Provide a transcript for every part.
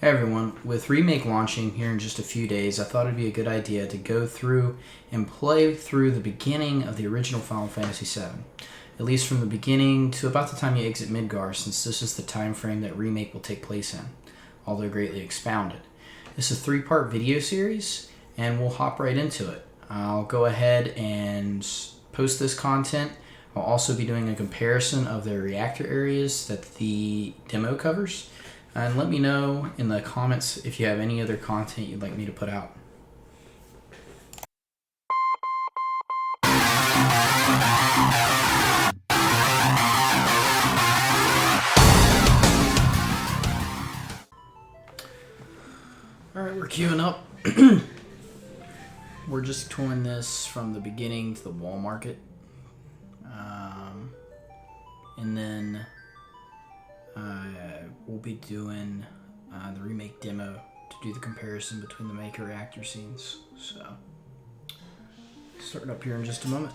Hey everyone, with Remake launching here in just a few days, I thought it'd be a good idea to go through and play through the beginning of the original Final Fantasy VII. At least from the beginning to about the time you exit Midgar, since this is the time frame that Remake will take place in, although greatly expounded. This is a 3-part video series, and we'll hop right into it. I'll go ahead and post this content. I'll also be doing a comparison of the reactor areas that the demo covers. And let me know in the comments if you have any other content you'd like me to put out. Alright, we're queuing up. We're just touring this from the beginning to the wall market. And then we'll be doing the remake demo to do the comparison between the Maker reactor scenes. So, start up here in just a moment.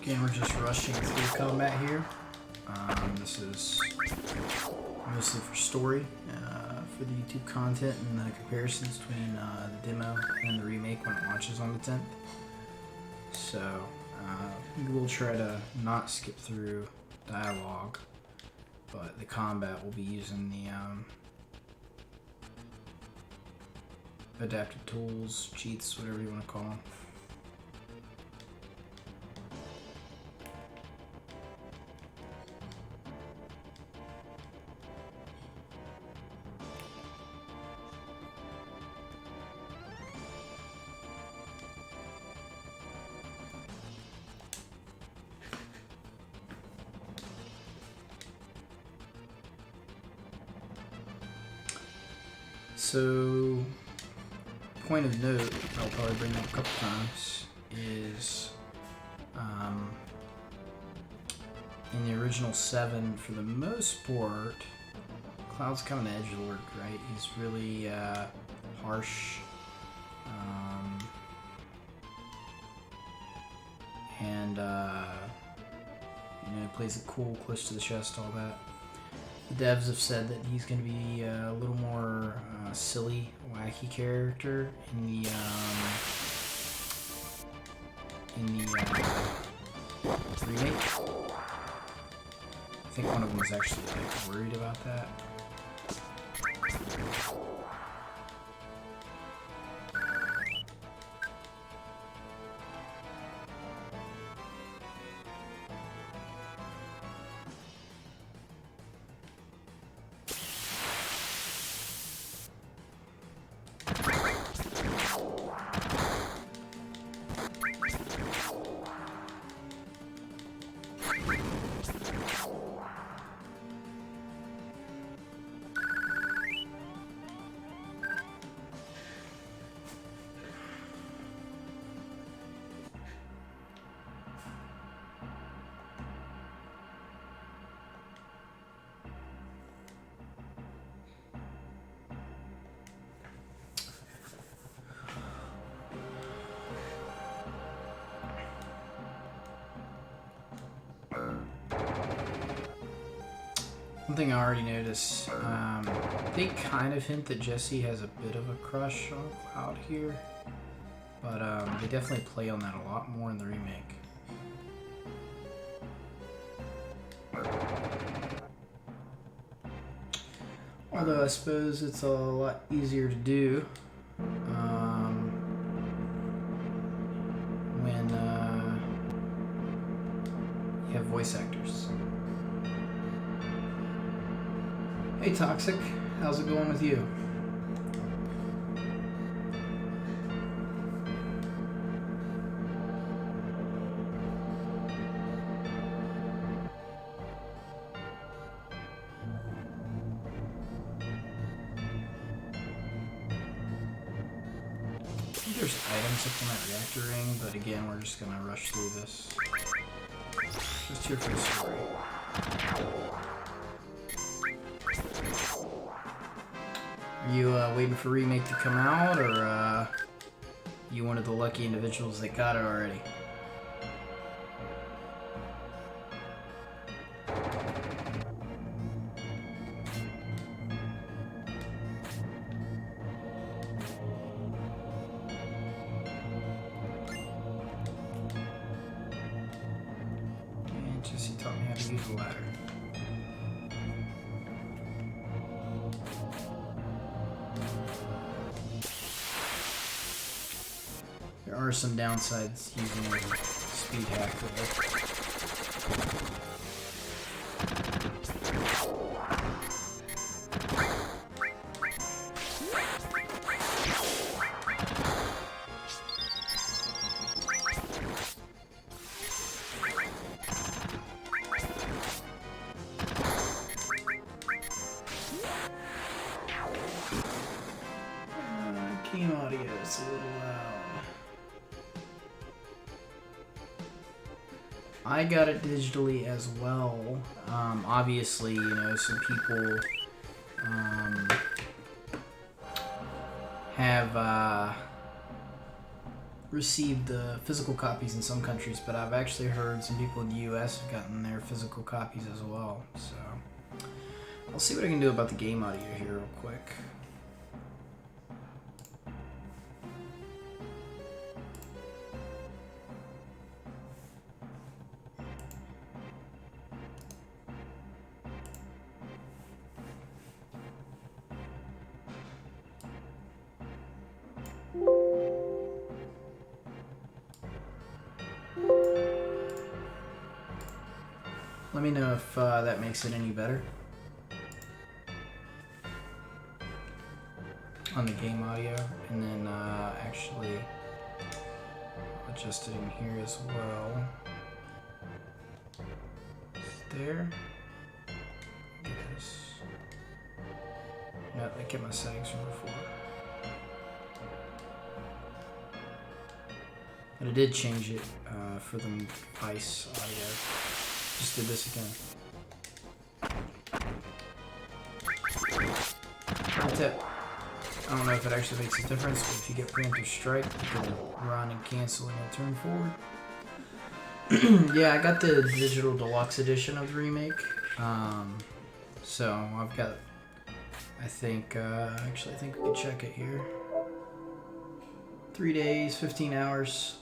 Again, we're just rushing through combat here. This is mostly for story, for the YouTube content and the comparisons between the demo and the remake when it launches on the 10th. So, we'll try to not skip through dialogue, but the combat will be using the adapted tools, cheats, whatever you want to call them. So, point of note, I'll probably bring up a couple times, is in the original 7, for the most part, Cloud's kind of an edgelord, right? He's really harsh, and you know, plays it cool, close to the chest, all that. The devs have said that he's going to be a little more silly, wacky character in the remake. I think one of them was actually like worried about that. One thing I already noticed, they kind of hint that Jesse has a bit of a crush on Cloud here, but they definitely play on that a lot more in the remake. Although I suppose it's a lot easier to do when you have voice actors. Hey Toxic, how's it going with you? I think there's items up on that reactor ring, but again, we're just gonna rush through this. Just here for the story. Are you waiting for Remake to come out, or you one of the lucky individuals that got it already? And Jesse taught me how to use the ladder. There are some downsides using a speed hack though. Game audio is a little loud. I got it digitally as well. Obviously, you know, some people have received the physical copies in some countries, but I've actually heard some people in the US have gotten their physical copies as well. So I'll see what I can do about the game audio here real quick. Let me know if that makes it any better on the game audio, and then actually adjust it in here as well. There. Yes. No, get my settings from before. But I did change it for the ice audio. Just did this again. Pro tip. I don't know if it actually makes a difference, but if you get Panther Strike, you can run and cancel in your turn forward. Yeah, I got the digital deluxe edition of the remake. So I've got, I think we could check it here. 3 days, 15 hours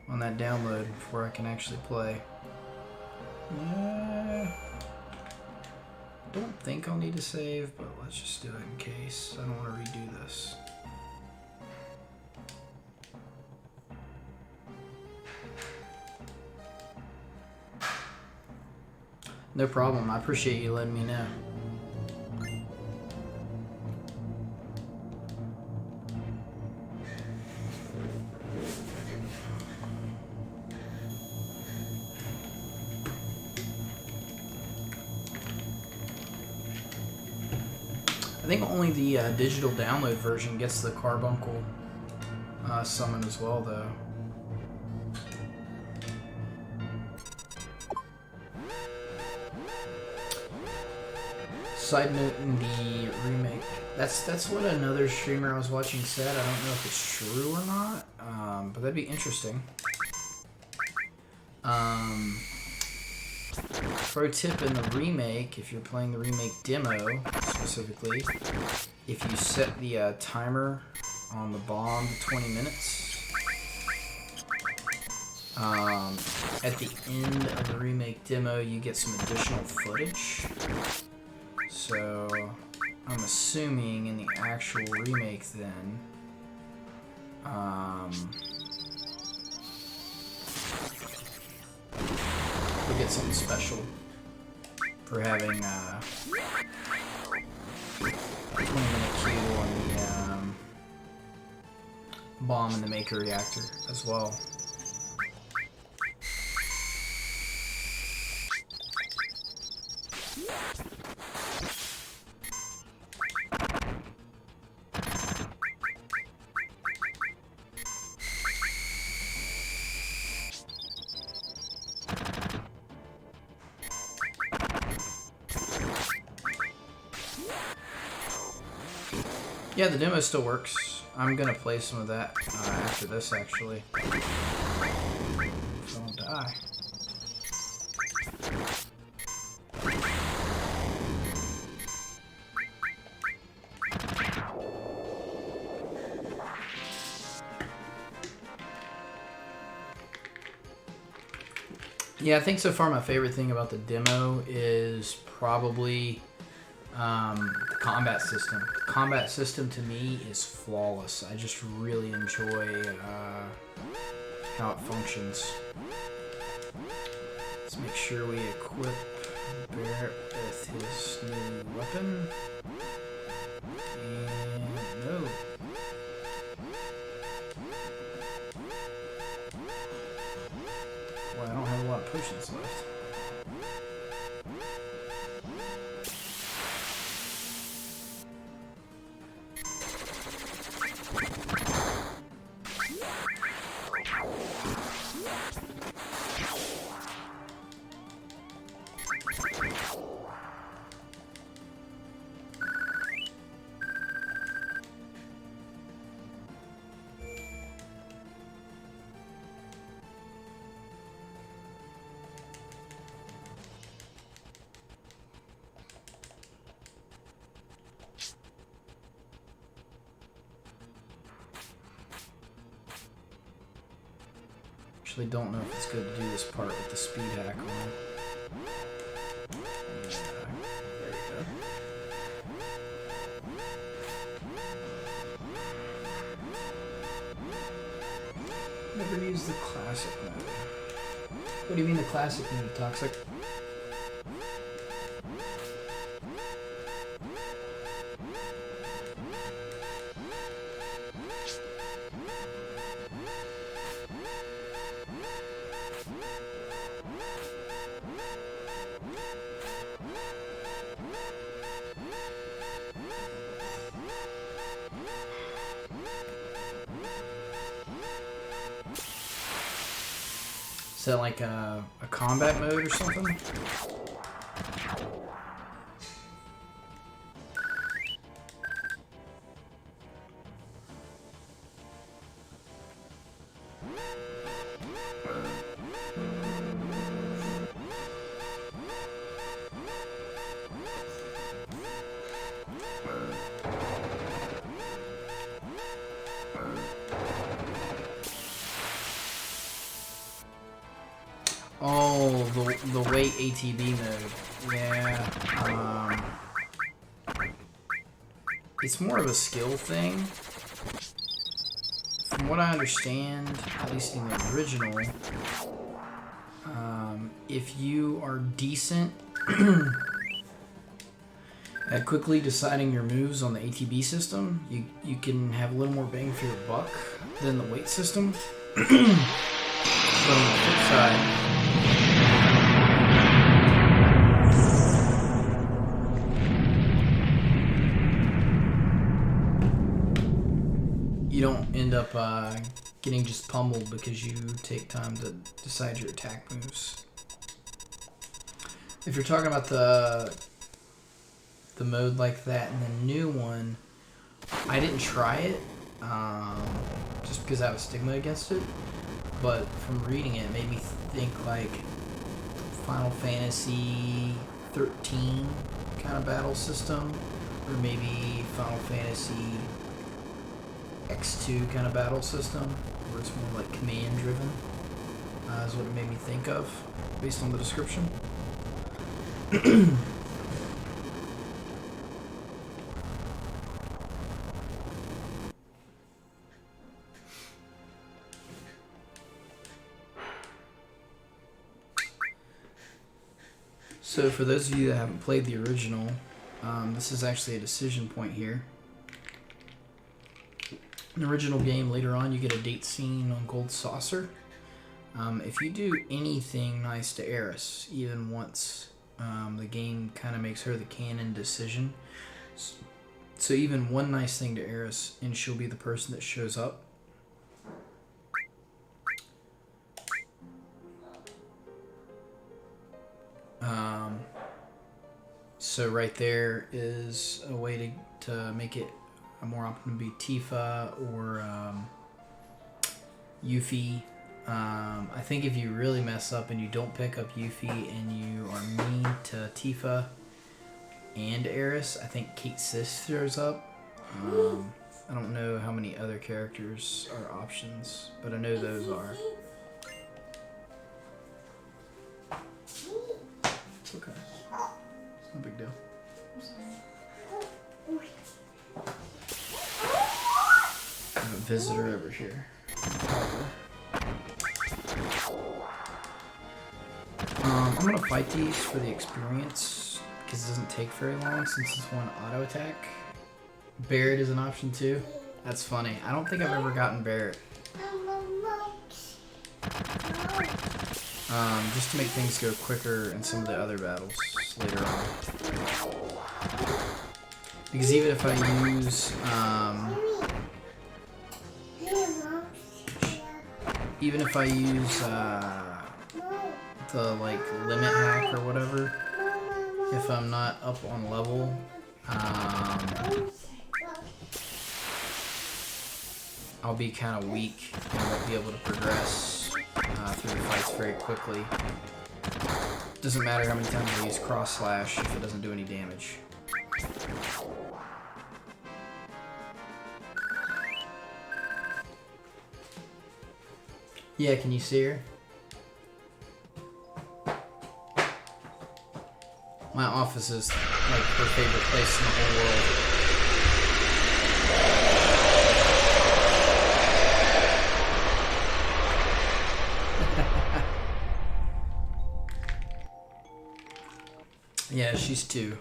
on that download before I can actually play. Don't think I'll need to save, but let's just do it in case. I don't want to redo this. No problem. I appreciate you letting me know. I think only the digital download version gets the Carbuncle summon as well, though. Side note in the remake, that's what another streamer I was watching said. I don't know if it's true or not, but that'd be interesting. Pro tip in the remake, if you're playing the remake demo specifically, if you set the timer on the bomb to 20 minutes, at the end of the remake demo you get some additional footage. So I'm assuming in the actual remake then, we'll get something special for having 20-minute queue on the bomb in the maker reactor as well. Yeah, the demo still works. I'm gonna play some of that after this, actually. So I don't die. Yeah, I think so far my favorite thing about the demo is probably the combat system. The combat system to me is flawless. I just really enjoy how it functions. Let's make sure we equip Barrett with his new weapon. And no. Well, I don't have a lot of potions left. Actually don't know if it's good to do this part with the speed hack on. There we go. Never use the classic mode. What do you mean the classic mode, Toxic? Is that like a combat mode or something? Oh, the weight ATB mode. Yeah. It's more of a skill thing. From what I understand, at least in the original, if you are decent at quickly deciding your moves on the ATB system, you can have a little more bang for your buck than the weight system. But on the flip side, you don't end up getting just pummeled because you take time to decide your attack moves. If you're talking about the mode like that and the new one, I didn't try it just because I have a stigma against it, but from reading it, it made me think like Final Fantasy 13 kind of battle system, or maybe Final Fantasy X2 kind of battle system, where it's more like command driven, is what it made me think of based on the description. So for those of you that haven't played the original, this is actually a decision point here. In the original game, later on, you get a date scene on Gold Saucer. If you do anything nice to Eris, even once, the game kind of makes her the canon decision. So even one nice thing to Eris, and she'll be the person that shows up. So right there is a way to make it more often to be Tifa or Yuffie. I think if you really mess up and you don't pick up Yuffie and you are mean to Tifa and Eris, I think Kate Sis throws up. I don't know how many other characters are options, but I know those are. It's okay. It's no big deal. I have a visitor over here. I'm gonna fight these for the experience because it doesn't take very long since it's one auto attack. Barret is an option too. That's funny. I don't think I've ever gotten Barret. Just to make things go quicker in some of the other battles later on. Because even if I use the like limit hack or whatever, if I'm not up on level, I'll be kind of weak and won't be able to progress through the fights very quickly. Doesn't matter how many times I use cross slash if it doesn't do any damage. Yeah, can you see her? My office is like her favorite place in the whole world. Yeah, she's 2.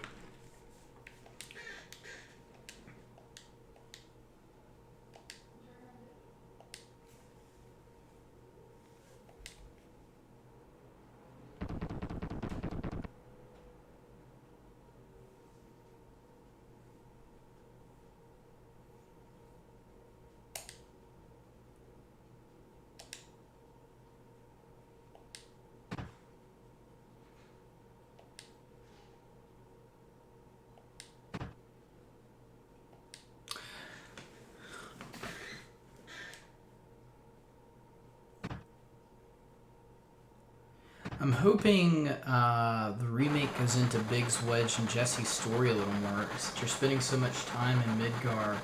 I'm hoping the remake goes into Biggs, Wedge, and Jesse's story a little more. You're spending so much time in Midgar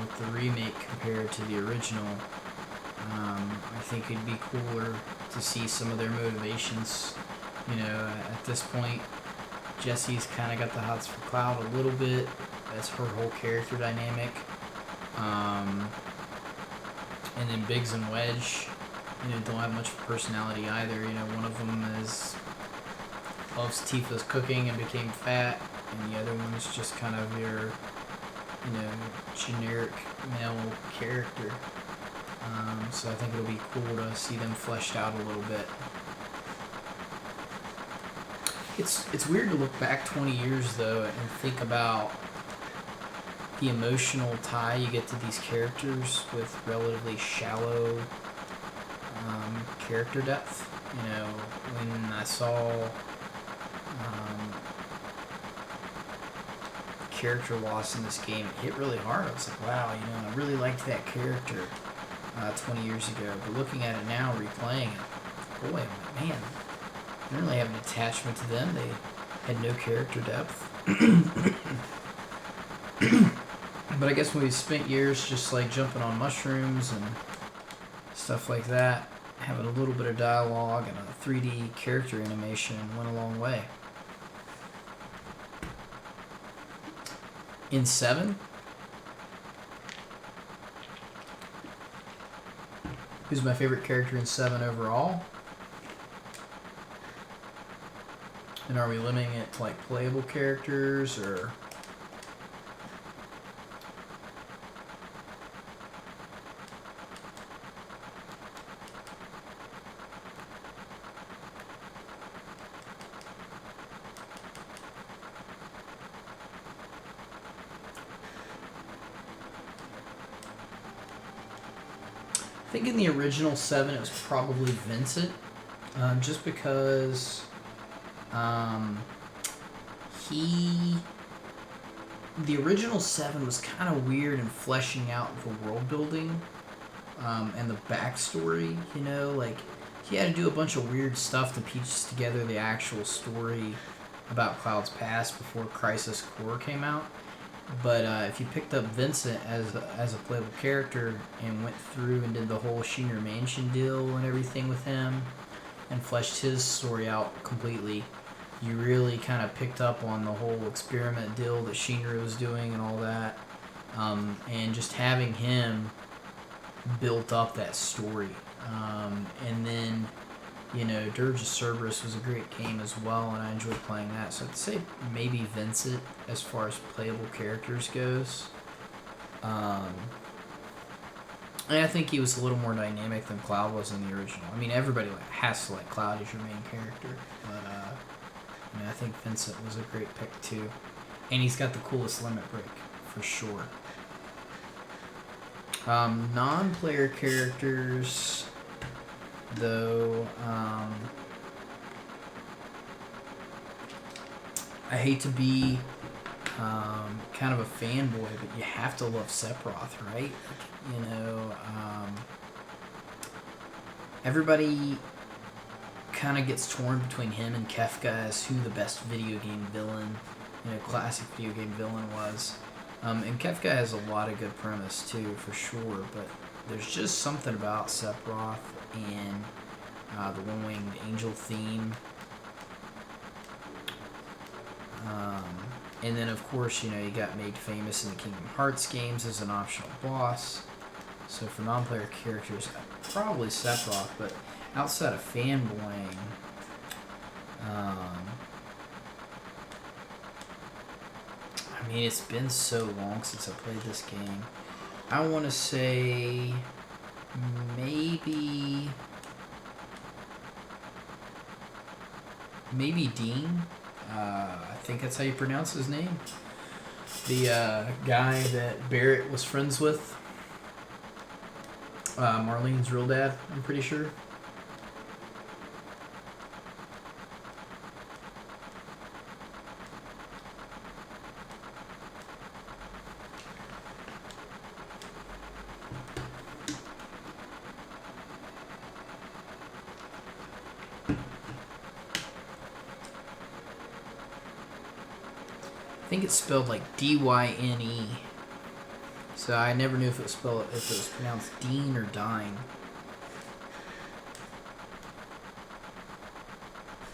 with the remake compared to the original. I think it'd be cooler to see some of their motivations. You know, at this point, Jesse's kind of got the hots for Cloud a little bit. That's her whole character dynamic. And then Biggs and Wedge, don't have much personality either. One of them loves Tifa's cooking and became fat, and the other one's just kind of your, generic male character. So I think it'll be cool to see them fleshed out a little bit. It's weird to look back 20 years though and think about the emotional tie you get to these characters with relatively shallow character depth. When I saw character loss in this game, it hit really hard. I was like, wow, I really liked that character 20 years ago. But looking at it now, replaying it, boy, man, I didn't really have an attachment to them. They had no character depth. But I guess when we spent years just like jumping on mushrooms and stuff like that, having a little bit of dialogue and a 3D character animation went a long way. In 7, who's my favorite character in 7 overall? And are we limiting it to like playable characters or... I think in the original 7 it was probably Vincent, just because the original 7 was kind of weird in fleshing out the world building and the backstory, like he had to do a bunch of weird stuff to piece together the actual story about Cloud's past before Crisis Core came out. But if you picked up Vincent as a playable character and went through and did the whole Shinra Mansion deal and everything with him and fleshed his story out completely, you really kind of picked up on the whole experiment deal that Shinra was doing and all that. And just having him built up that story. And then, Dirge of Cerberus was a great game as well, and I enjoyed playing that. So I'd say maybe Vincent as far as playable characters goes. And I think he was a little more dynamic than Cloud was in the original. I mean, everybody has to like Cloud as your main character, but I think Vincent was a great pick too. And he's got the coolest limit break, for sure. Non-player characters... though, I hate to be kind of a fanboy, but you have to love Sephiroth, right? Everybody kind of gets torn between him and Kefka as who the best video game villain, classic video game villain was. And Kefka has a lot of good premise too, for sure, but there's just something about Sephiroth and the One-Winged Angel theme. And then, of course, he got made famous in the Kingdom Hearts games as an optional boss. So for non-player characters, probably Sephiroth, but outside of fanboying, I mean, it's been so long since I played this game. I want to say maybe Dean. I think that's how you pronounce his name. The guy that Barrett was friends with. Marlene's real dad, I'm pretty sure. think it's spelled like D-Y-N-E. So I never knew if it was pronounced Dean or Dine.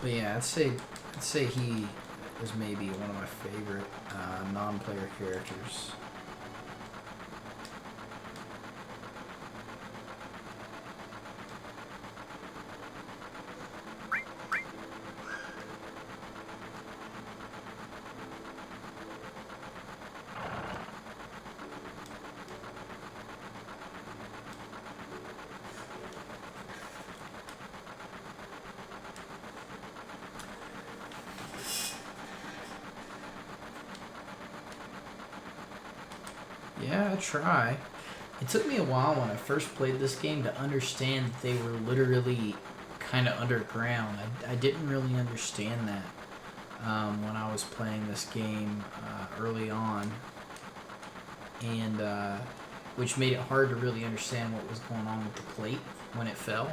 But yeah, I'd say he is maybe one of my favorite non-player characters. Yeah, I try. It took me a while when I first played this game to understand that they were literally kind of underground. I didn't really understand that when I was playing this game early on, and which made it hard to really understand what was going on with the plate when it fell.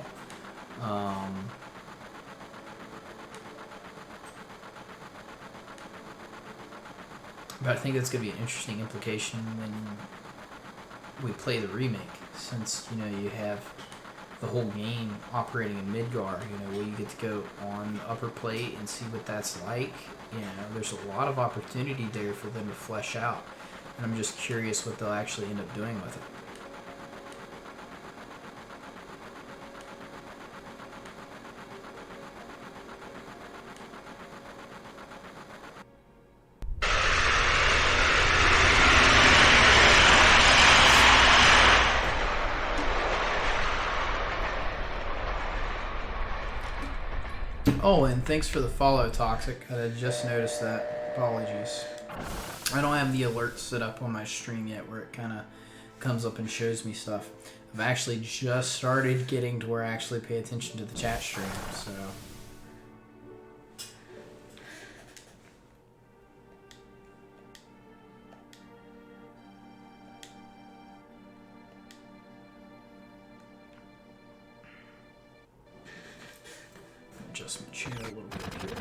But I think that's going to be an interesting implication when we play the remake, since, you know, you have the whole game operating in Midgar, you know, where you get to go on the upper plate and see what that's like. You know, there's a lot of opportunity there for them to flesh out, and I'm just curious what they'll actually end up doing with it. Oh, and thanks for the follow, Toxic. I just noticed that. Apologies. I don't have the alerts set up on my stream yet where it kind of comes up and shows me stuff. I've actually just started getting to where I actually pay attention to the chat stream, so... Adjust my chair a little bit here.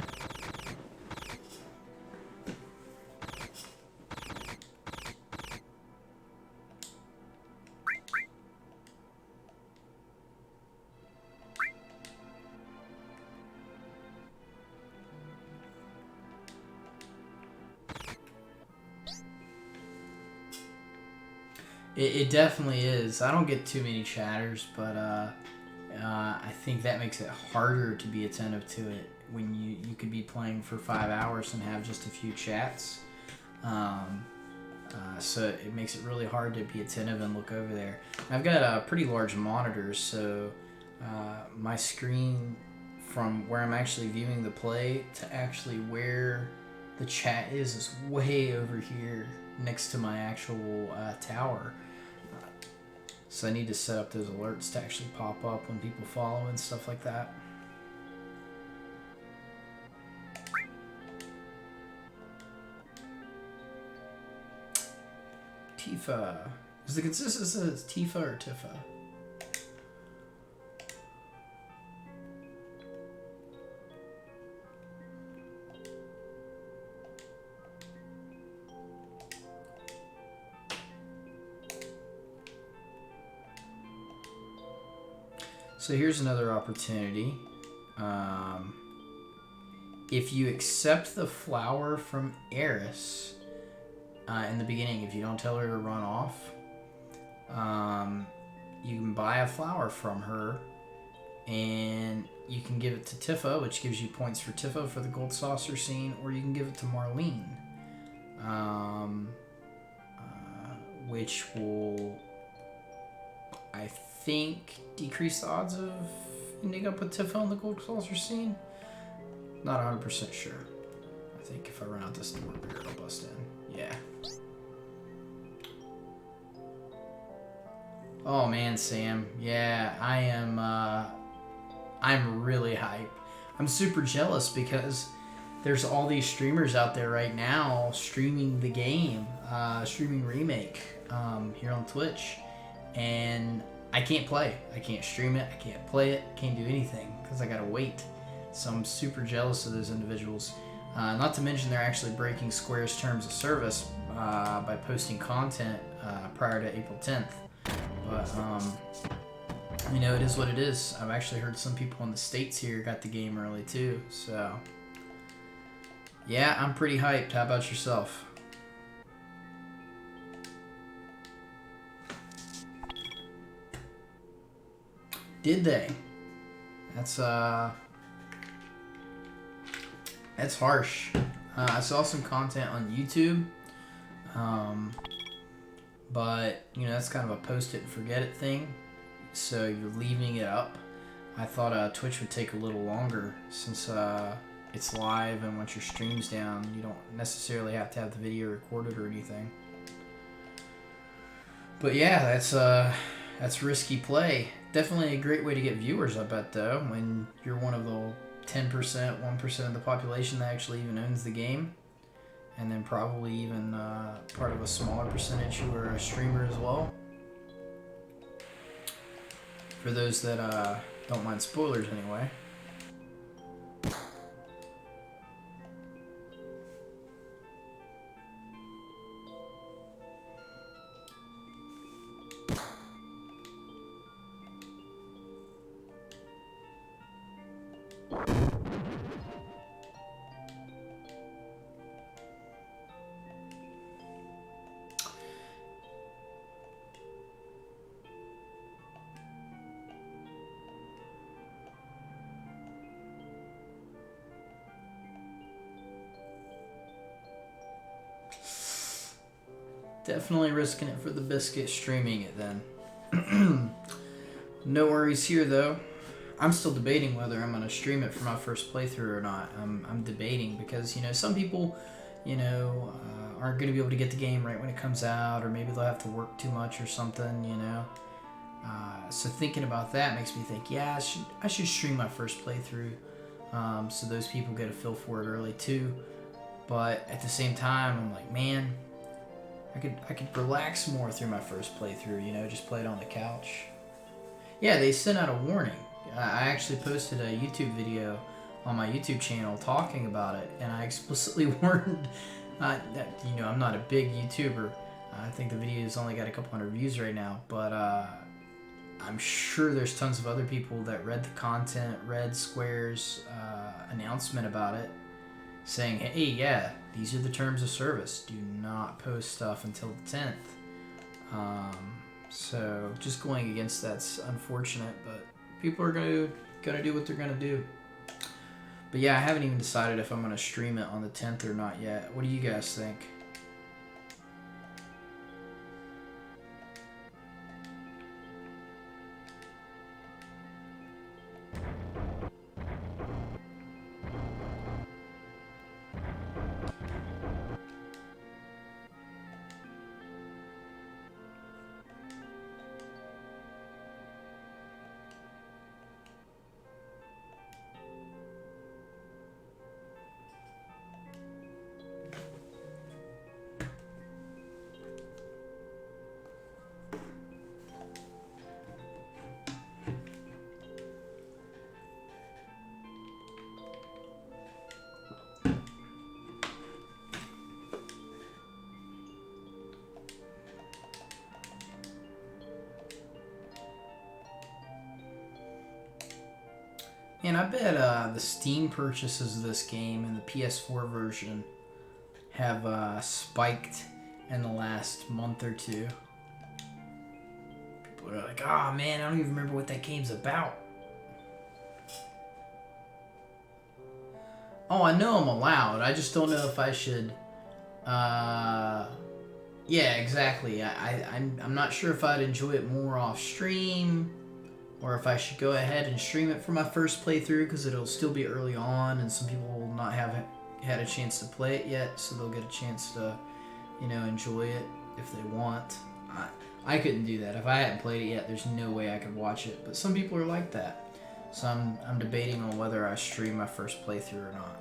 It definitely is. I don't get too many chatters, but I think that makes it harder to be attentive to it when you could be playing for 5 hours and have just a few chats. So it makes it really hard to be attentive and look over there. I've got pretty large monitors, so my screen from where I'm actually viewing the play to actually where the chat is way over here next to my actual tower. So I need to set up those alerts to actually pop up when people follow and stuff like that. Tifa. Is the consistency Tifa or Tifa? So here's another opportunity. If you accept the flower from Eris in the beginning, if you don't tell her to run off, you can buy a flower from her, and you can give it to Tifa, which gives you points for Tifa for the gold saucer scene, or you can give it to Marlene, which will, I think, decrease the odds of ending up with Tifa on the gold saucer scene. Not 100% sure. I think if I run out this door, it'll bust in. Yeah. Oh man, Sam. Yeah, I am. I'm really hyped. I'm super jealous because there's all these streamers out there right now streaming the game, streaming Remake here on Twitch, and I can't play. I can't stream it. I can't play it. I can't do anything because I gotta wait. So I'm super jealous of those individuals. Not to mention they're actually breaking Square's terms of service by posting content prior to April 10th. But, you know, it is what it is. I've actually heard some people in the States here got the game early too. So, yeah, I'm pretty hyped. How about yourself? Did they? That's harsh. I saw some content on YouTube, but you know that's kind of a post it and forget it thing. So you're leaving it up. I thought Twitch would take a little longer since it's live, and once your stream's down, you don't necessarily have to have the video recorded or anything. But yeah, that's risky play. Definitely a great way to get viewers, I bet, though, when you're one of the 10%, 1% of the population that actually even owns the game. And then probably even part of a smaller percentage who are a streamer as well. For those that don't mind spoilers, anyway. Definitely risking it for the biscuit, streaming it then. No worries here though. I'm still debating whether I'm gonna stream it for my first playthrough or not. I'm debating because you know some people, you know, aren't gonna be able to get the game right when it comes out, or maybe they'll have to work too much or something, you know. So thinking about that makes me think, yeah, I should stream my first playthrough, so those people get a feel for it early too. But at the same time, I'm like, man, I could relax more through my first playthrough, you know, just play it on the couch. Yeah, they sent out a warning. I actually posted a YouTube video on my YouTube channel talking about it, and I explicitly warned that, you know, I'm not a big YouTuber. I think the video's only got a couple hundred views right now, but I'm sure there's tons of other people that read the content, read Square's announcement about it, saying, hey, yeah, these are the terms of service. Do not post stuff until the 10th. So just going against that's unfortunate, but people are gonna do what they're gonna do. But yeah, I haven't even decided if I'm gonna stream it on the 10th or not yet. What do you guys think? And I bet the Steam purchases of this game and the PS4 version have spiked in the last month or two. People are like, oh man, I don't even remember what that game's about. Oh, I know I'm allowed. I just don't know if I should. Yeah, exactly. I'm not sure if I'd enjoy it more off stream, or if I should go ahead and stream it for my first playthrough, because it'll still be early on and some people will not have had a chance to play it yet, so they'll get a chance to, you know, enjoy it if they want. I couldn't do that. If I hadn't played it yet, there's no way I could watch it, but some people are like that. So I'm debating on whether I stream my first playthrough or not.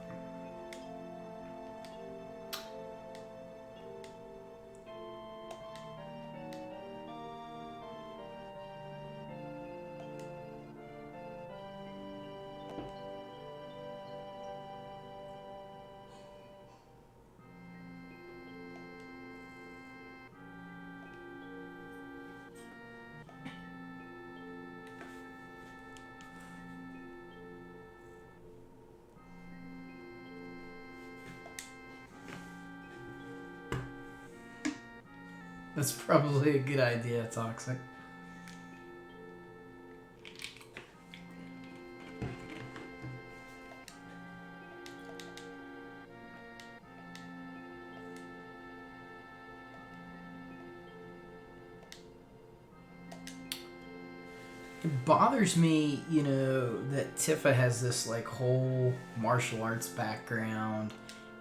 That's probably a good idea, Toxic. It bothers me, you know, that Tifa has this like whole martial arts background,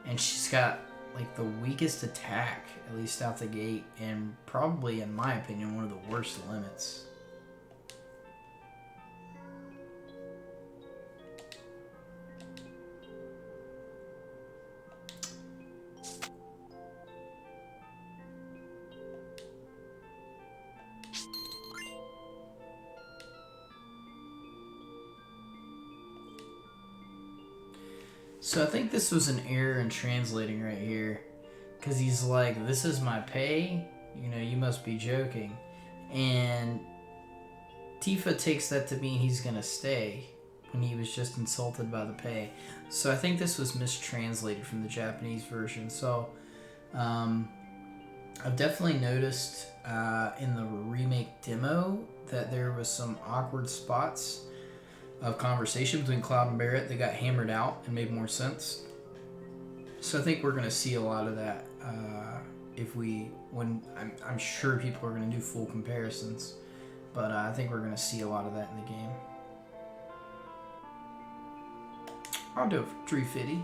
and she's got like the weakest attack, at least out the gate, and probably, in my opinion, one of the worst limits. So I think this was an error in translating right here. Because he's like, this is my pay? You know, you must be joking. And Tifa takes that to mean he's going to stay when he was just insulted by the pay. So I think this was mistranslated from the Japanese version. So I've definitely noticed in the remake demo that there was some awkward spots of conversation between Cloud and Barrett that got hammered out and made more sense. So I think we're going to see a lot of that I'm sure people are going to do full comparisons, but I think we're going to see a lot of that in the game. I'll do it for 350.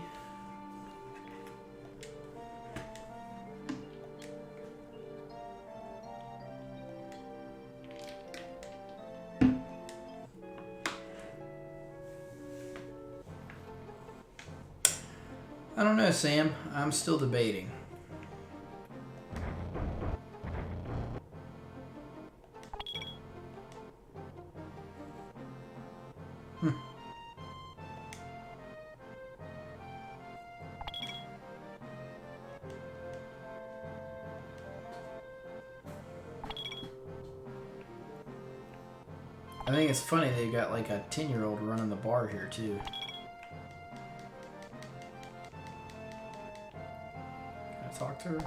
I don't know, Sam. I'm still debating. I think it's funny they got like a 10-year-old running the bar here too. Can I talk to her? Nah.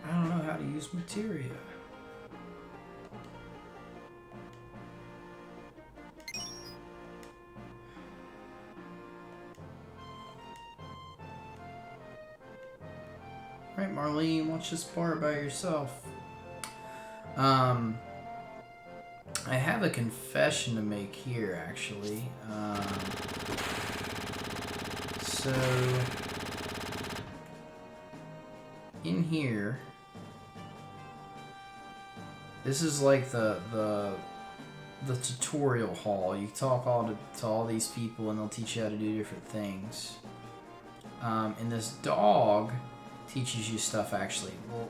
I don't know how to use materia. Right, Marlene, watch this bar by yourself. I have a confession to make here, actually. So, in here, this is like the tutorial hall. You talk to all these people, and they'll teach you how to do different things. And this dog teaches you stuff, actually. Well,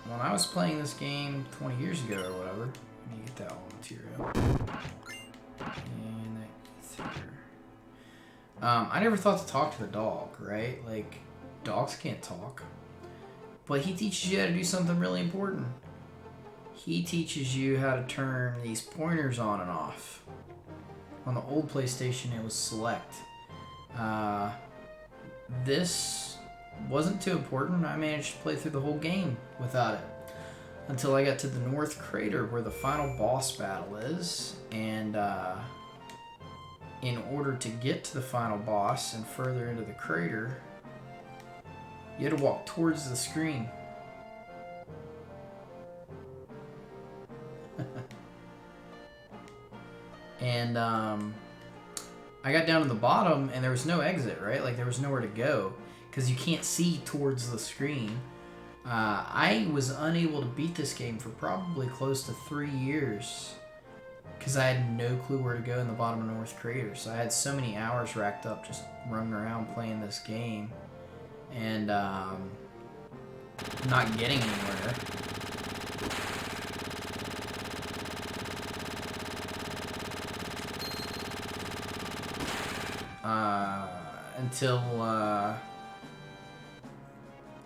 when I was playing this game 20 years ago or whatever, let me get that all material. And that ether. I never thought to talk to the dog, right? Like, dogs can't talk. But he teaches you how to do something really important. He teaches you how to turn these pointers on and off. On the old PlayStation, it was select. This wasn't too important. I managed to play through the whole game without it. Until I got to the North Crater where the final boss battle is. And in order to get to the final boss and further into the crater, you had to walk towards the screen. And I got down to the bottom and there was no exit, right? Like there was nowhere to go because you can't see towards the screen. I was unable to beat this game for probably close to 3 years because I had no clue where to go in the bottom of North Crater. So I had so many hours racked up just running around playing this game and not getting anywhere. Until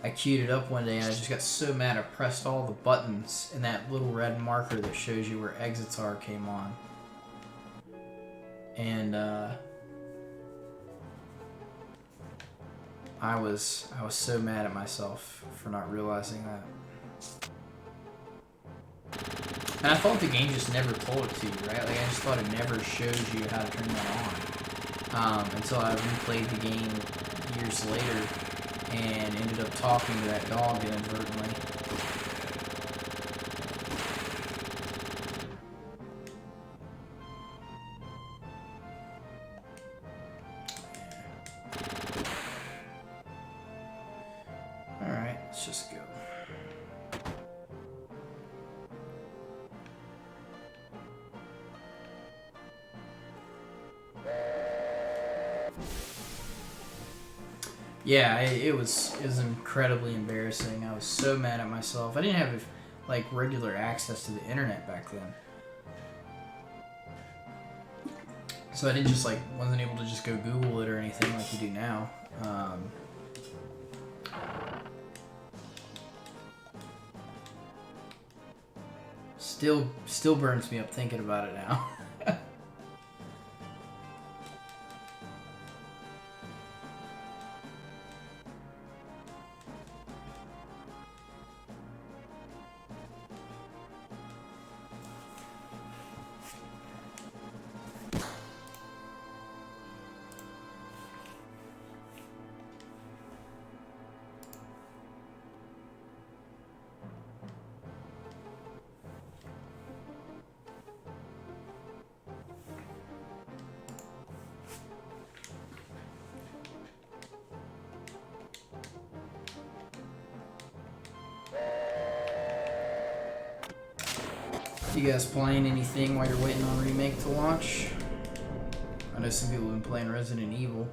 I queued it up one day and I just got so mad I pressed all the buttons and that little red marker that shows you where exits are came on. And I was so mad at myself for not realizing that. And I thought the game just never told it to you, right? Like, I just thought it never shows you how to turn that on. Until I replayed the game years later and ended up talking to that dog inadvertently. Alright, let's just go. Yeah, it was incredibly embarrassing. I was so mad at myself. I didn't have like regular access to the internet back then, so I didn't just wasn't able to just go Google it or anything like you do now. Still burns me up thinking about it now. You guys playing anything while you're waiting on Remake to launch? I know some people have been playing Resident Evil.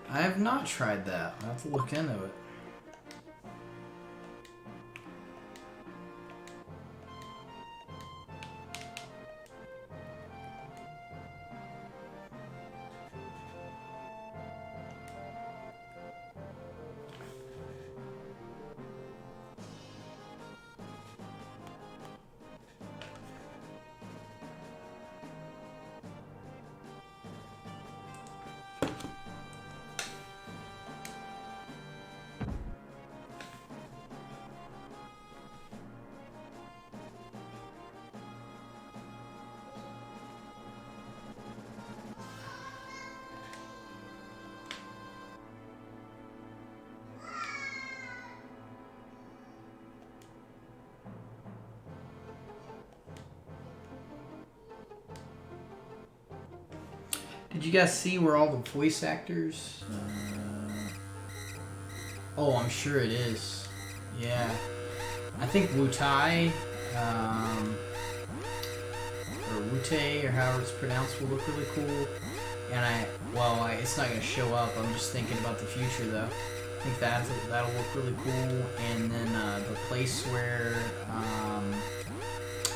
I have not tried that. I'll have to look into it. Did you guys see where all the voice actors? Oh, I'm sure it is. Yeah. I think Wu-Tai, or Wu-Tai, or however it's pronounced, will look really cool. And it's not going to show up. I'm just thinking about the future, though. I think that'll look really cool. And then the place where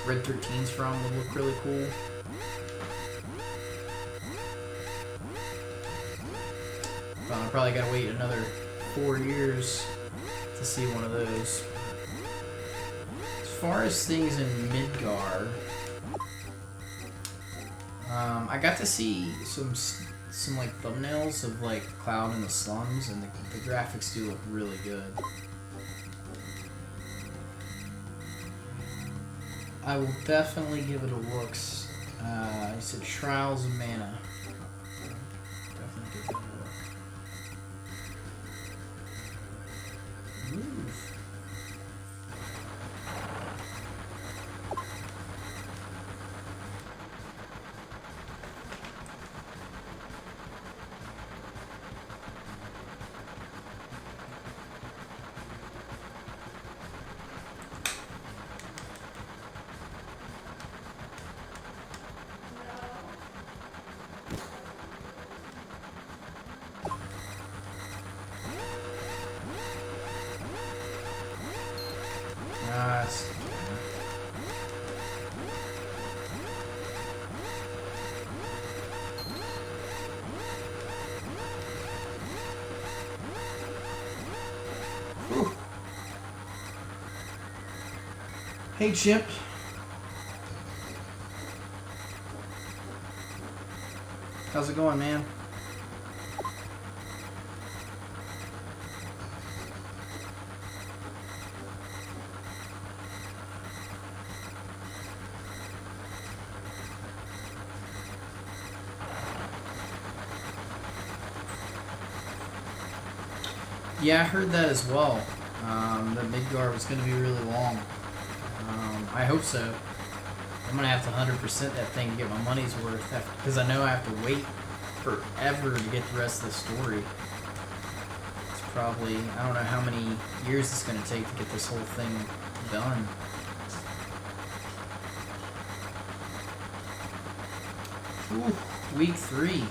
Red 13's from will look really cool. I probably gotta wait another 4 years to see one of those. As far as things in Midgar, I got to see some thumbnails of Cloud in the slums, and the graphics do look really good. I will definitely give it a look. He said Trials of Mana. Definitely give it a look. Whew. Hey, Chip. How's it going, man? Yeah, I heard that as well. That Midgar was going to be really long. I hope so. I'm going to have to 100% that thing to get my money's worth, because I know I have to wait forever to get the rest of the story. It's probably, I don't know how many years it's going to take to get this whole thing done. Ooh, week 3.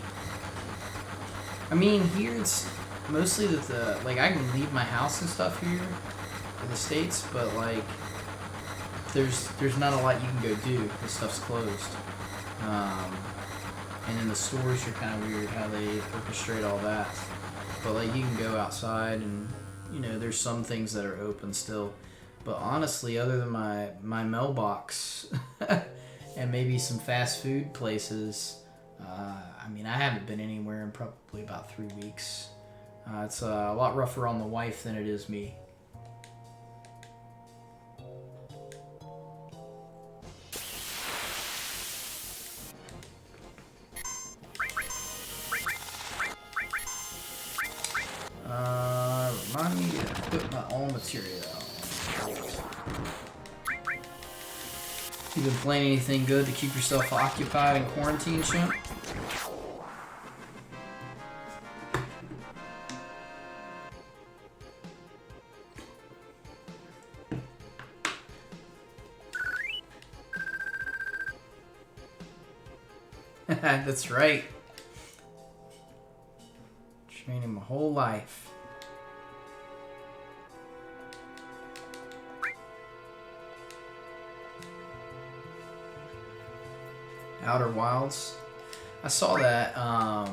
I mean, here it's mostly that like, I can leave my house and stuff here in the States, but like, there's not a lot you can go do. The stuff's closed. And in the stores are kind of weird how they orchestrate all that. But like, you can go outside and, you know, there's some things that are open still. But honestly, other than my mailbox and maybe some fast food places, I mean, I haven't been anywhere in probably about 3 weeks. It's a lot rougher on the wife than it is me. Remind me to put my own material. You been playing anything good to keep yourself occupied in quarantine, Chimp? That's right. Training my whole life. Outer Wilds. I saw that. I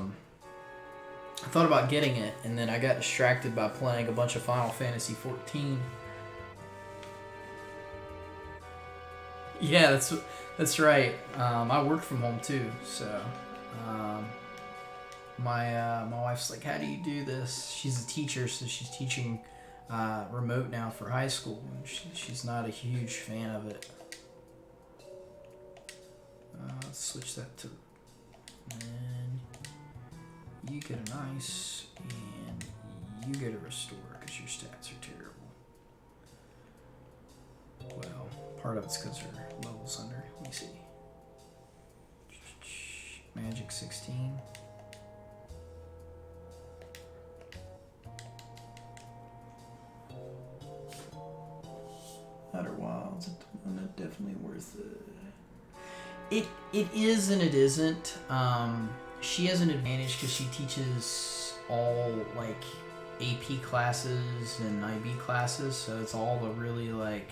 thought about getting it, and then I got distracted by playing a bunch of Final Fantasy 14. Yeah, that's right. I work from home too, so my wife's like, "How do you do this?" She's a teacher, so she's teaching remote now for high school, and she's not a huge fan of it. Let's switch that to, and you get an ice, and you get a restore because your stats are terrible. Well, part of it's because her level's under. Let me see. Magic 16. Outer Wilds at the moment, definitely worth it. It is and it isn't. She has an advantage because she teaches all like AP classes and IB classes, so it's all the really like,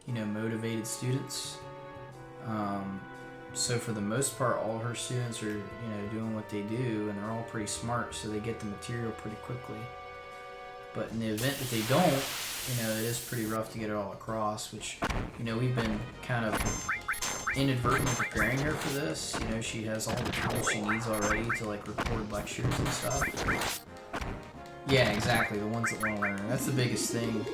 you know, motivated students. So for the most part, all her students are, you know, doing what they do, and they're all pretty smart, so they get the material pretty quickly. But in the event that they don't, you know, it is pretty rough to get it all across, which, you know, we've been kind of inadvertently preparing her for this. You know, she has all the tools she needs already to like record lectures and stuff. Yeah, exactly, the ones that want to learn. That's the biggest thing.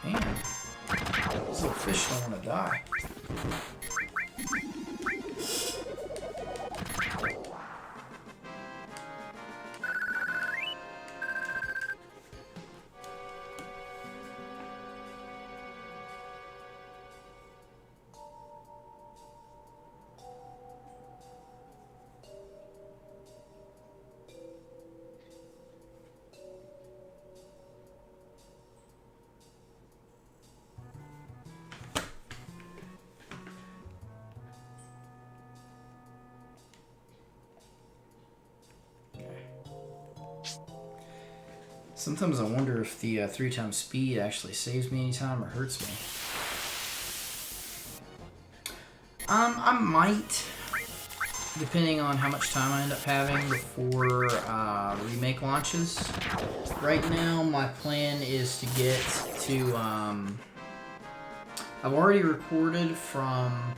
Man, these little fish don't want to die. Sometimes I wonder if the 3 times speed actually saves me anytime or hurts me. I might, depending on how much time I end up having before remake launches. Right now, my plan is to get to. I've already recorded from.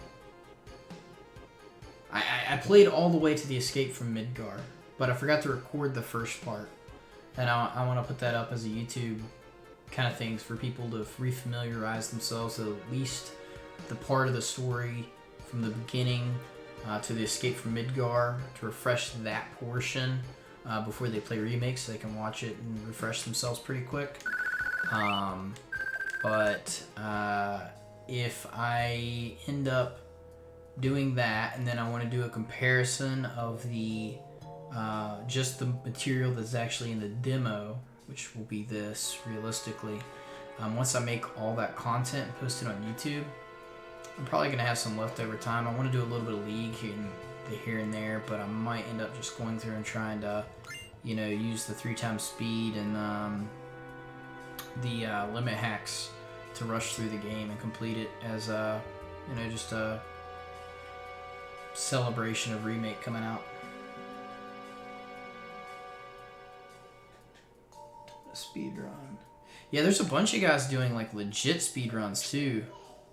I played all the way to the escape from Midgar, but I forgot to record the first part. And I want to put that up as a YouTube kind of things for people to refamiliarize themselves with at least the part of the story from the beginning to the escape from Midgar, to refresh that portion before they play remakes, so they can watch it and refresh themselves pretty quick. But if I end up doing that, and then I want to do a comparison of the just the material that's actually in the demo, which will be this realistically. Once I make all that content and post it on YouTube, I'm probably going to have some leftover time. I want to do a little bit of League here and there, but I might end up just going through and trying to, use the 3 times speed and the limit hacks to rush through the game and complete it as just a celebration of remake coming out. A speed run. Yeah, there's a bunch of guys doing like legit speed runs too.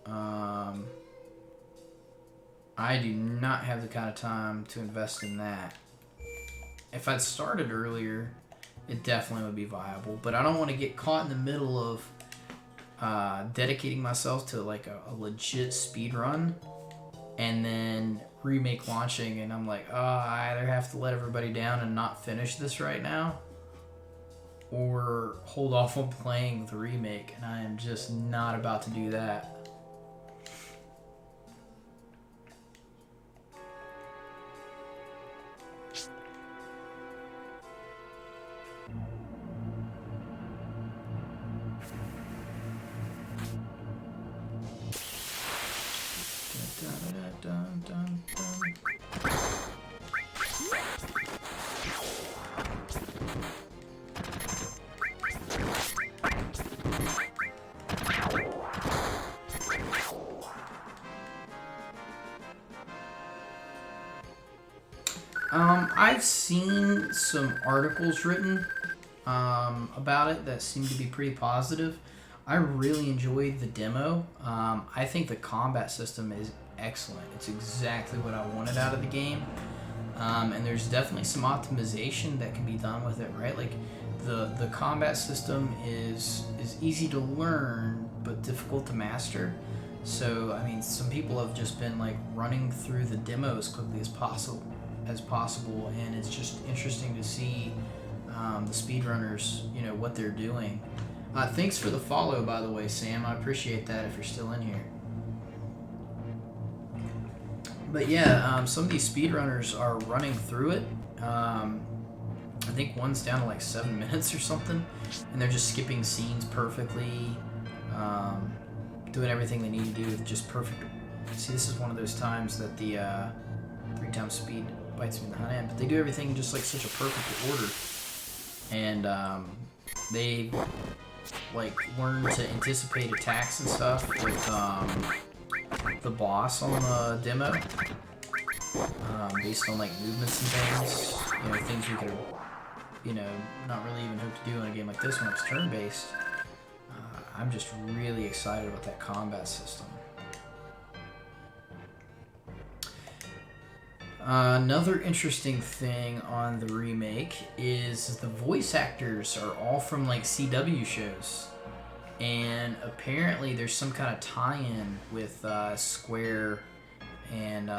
I do not have the kind of time to invest in that. If I'd started earlier, it definitely would be viable, but I don't want to get caught in the middle of dedicating myself to like a legit speed run and then remake launching, and I'm like, I either have to let everybody down and not finish this right now, or hold off on playing the remake, and I am just not about to do that. Dun, dun, dun, dun. I've seen some articles written about it that seem to be pretty positive. I really enjoyed the demo. I think the combat system is excellent. It's exactly what I wanted out of the game. And there's definitely some optimization that can be done with it, right? Like the combat system is easy to learn but difficult to master. So I mean, some people have just been like running through the demo as quickly as possible, and it's just interesting to see the speedrunners, what they're doing. Thanks for the follow, by the way, Sam. I appreciate that if you're still in here. But yeah, some of these speedrunners are running through it. I think one's down to like 7 minutes or something, and they're just skipping scenes perfectly, doing everything they need to do with just perfect. See, this is one of those times that the 3 times speed bites me in the hind end, but they do everything in just like such a perfect order, and they like learn to anticipate attacks and stuff with the boss on the demo, based on like movements and things, things we could, not really even hope to do in a game like this when it's turn-based. I'm just really excited about that combat system. Another interesting thing on the remake is the voice actors are all from like CW shows, and apparently there's some kind of tie-in with Square and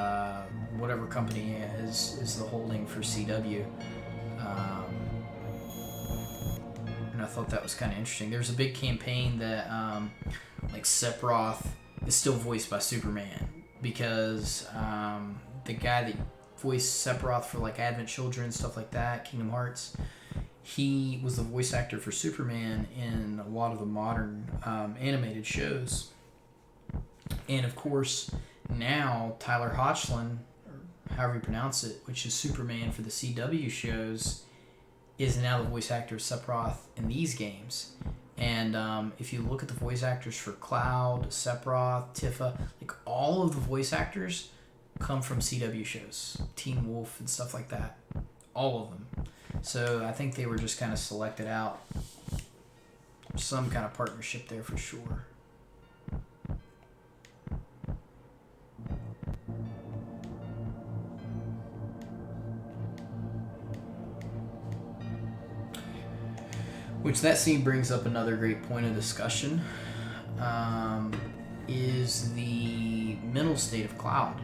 whatever company is the holding for CW. And I thought that was kind of interesting. There's a big campaign that like Sephiroth is still voiced by Superman, because the guy that voiced Sephiroth for like Advent Children and stuff like that, Kingdom Hearts, he was the voice actor for Superman in a lot of the modern animated shows. And of course, now Tyler Hoechlin, or however you pronounce it, which is Superman for the CW shows, is now the voice actor of Sephiroth in these games. And if you look at the voice actors for Cloud, Sephiroth, Tifa, like all of the voice actors come from CW shows, Teen Wolf and stuff like that. All of them. So I think they were just kind of selected out. Some kind of partnership there for sure. Which that scene brings up another great point of discussion, is the mental state of Cloud.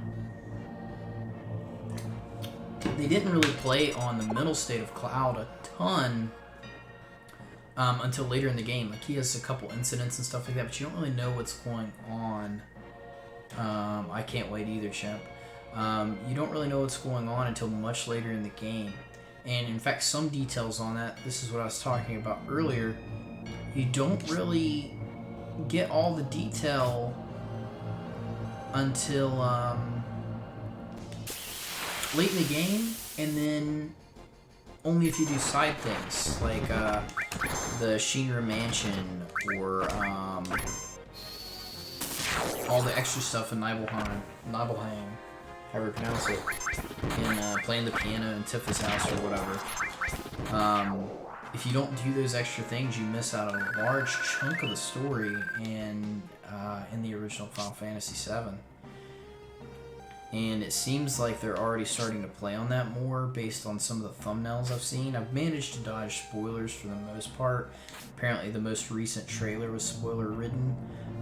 They didn't really play on the mental state of Cloud a ton until later in the game. Like, he has a couple incidents and stuff like that, but you don't really know what's going on. I can't wait either, Champ. You don't really know what's going on until much later in the game. And in fact, some details on that, this is what I was talking about earlier, you don't really get all the detail until late in the game, and then only if you do side things, like the Shinra Mansion, or all the extra stuff in Nibelheim, however you pronounce it, and playing the piano in Tifa's house or whatever. If you don't do those extra things, you miss out on a large chunk of the story in the original Final Fantasy VII. And it seems like they're already starting to play on that more based on some of the thumbnails I've seen. I've managed to dodge spoilers for the most part. Apparently the most recent trailer was spoiler-ridden,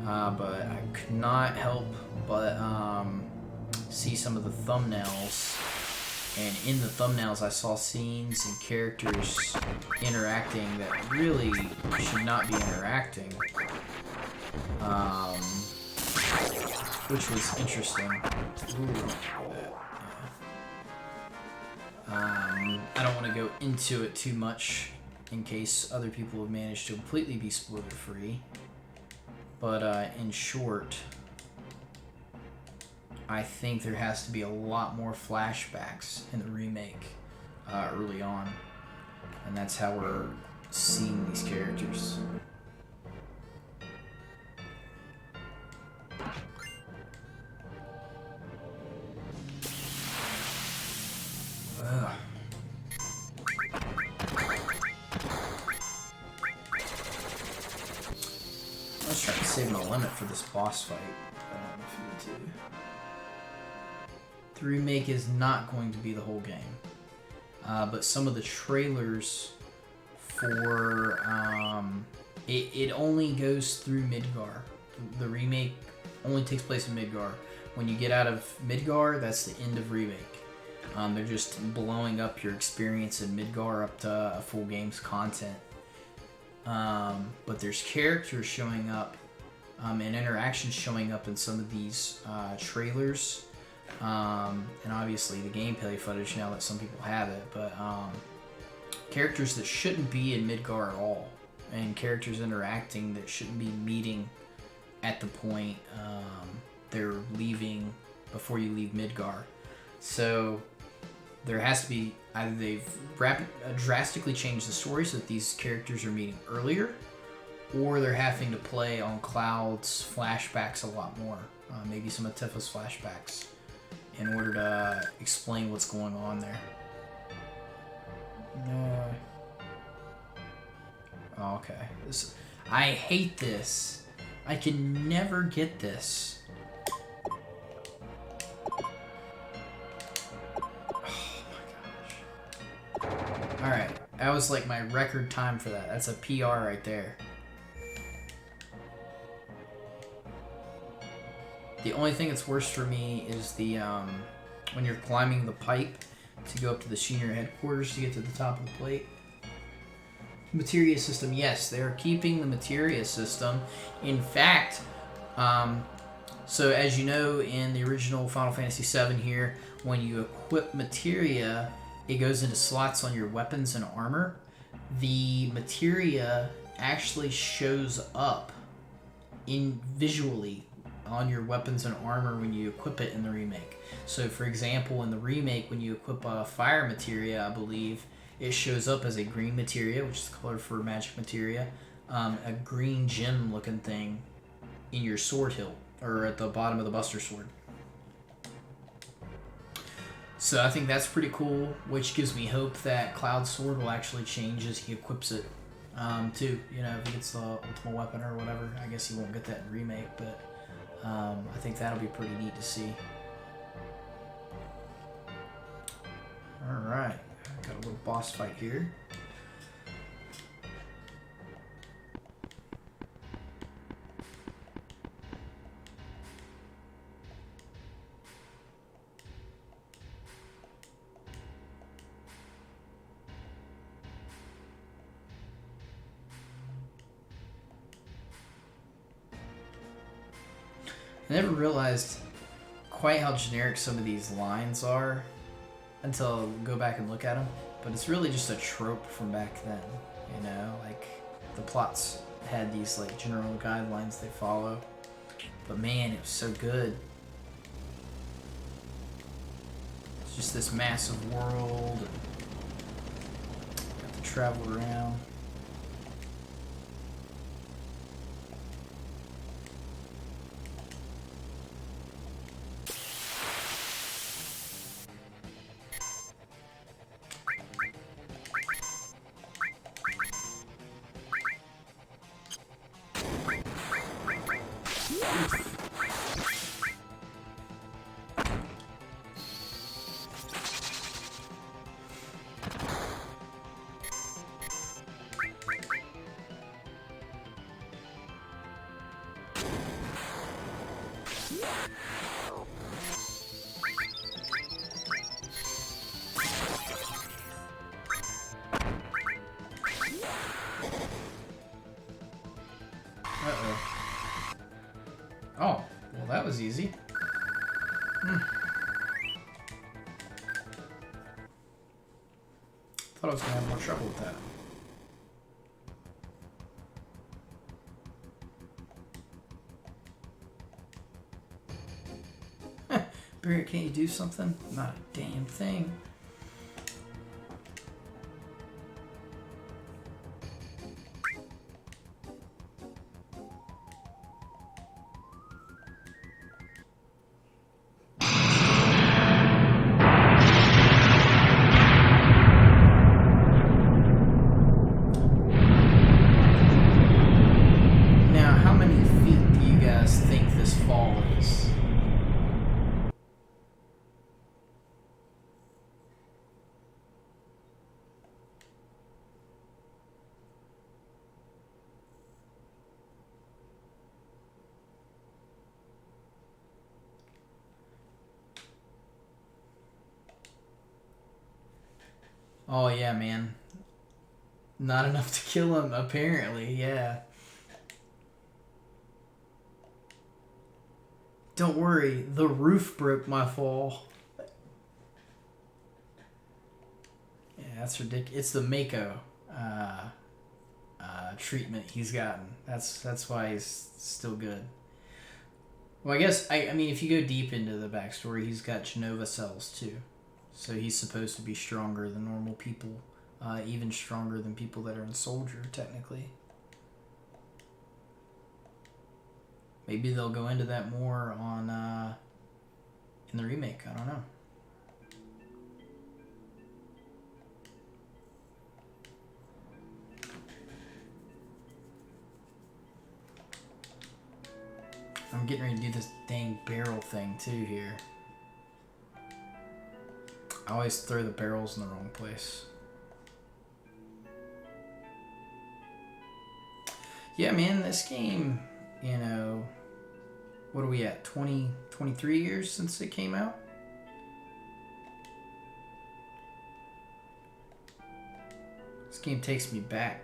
but I could not help but see some of the thumbnails. And in the thumbnails I saw scenes and characters interacting that really should not be interacting. Which was interesting. Ooh. I don't want to go into it too much in case other people have managed to completely be spoiler free. But in short, I think there has to be a lot more flashbacks in the remake early on. And that's how we're seeing these characters. Ugh. I was trying to save my limit for this boss fight. I don't know if you would do. The remake is not going to be the whole game. But some of the trailers for... it only goes through Midgar. The remake only takes place in Midgar. When you get out of Midgar, that's the end of remake. They're just blowing up your experience in Midgar up to a full game's content. But there's characters showing up and interactions showing up in some of these trailers. And obviously the gameplay footage now that some people have it. But characters that shouldn't be in Midgar at all. And characters interacting that shouldn't be meeting at the point they're leaving before you leave Midgar. So there has to be, either they've drastically changed the story so that these characters are meeting earlier, or they're having to play on Cloud's flashbacks a lot more. Maybe some of Tifa's flashbacks in order to explain what's going on there. No. Oh, okay. I hate this. I can never get this. Alright, that was like my record time for that. That's a PR right there. The only thing that's worse for me is the, when you're climbing the pipe to go up to the senior headquarters to get to the top of the plate. Materia system, yes, they're keeping the materia system. In fact, so as you know in the original Final Fantasy VII here, when you equip materia, it goes into slots on your weapons and armor. The materia actually shows up visually on your weapons and armor when you equip it in the remake. So for example, in the remake, when you equip a fire materia, I believe, it shows up as a green materia, which is the color for magic materia, a green gem looking thing in your sword hilt, or at the bottom of the Buster Sword. So I think that's pretty cool, which gives me hope that Cloud Sword will actually change as he equips it, too. You know, if he gets the ultimate weapon or whatever. I guess he won't get that in Remake, but I think that'll be pretty neat to see. Alright, got a little boss fight here. I never realized quite how generic some of these lines are until I go back and look at them. But it's really just a trope from back then, you know? Like, the plots had these, like, general guidelines they follow. But man, it was so good. It's just this massive world, and got to travel around. Uh-oh. Oh, well that was easy. Thought I was gonna have more trouble with that. Barry, can't you do something? Not a damn thing. Oh yeah, man. Not enough to kill him, apparently, yeah. Don't worry, the roof broke my fall. Yeah, that's ridiculous. It's the Mako treatment he's gotten. That's why he's still good. Well, I guess, I mean, if you go deep into the backstory, he's got Genova cells, too. So he's supposed to be stronger than normal people. Even stronger than people that are in Soldier, technically. Maybe they'll go into that more on in the remake. I don't know. I'm getting ready to do this dang barrel thing too here. I always throw the barrels in the wrong place. Yeah, man, this game, you know, what are we at? 23 years since it came out? This game takes me back.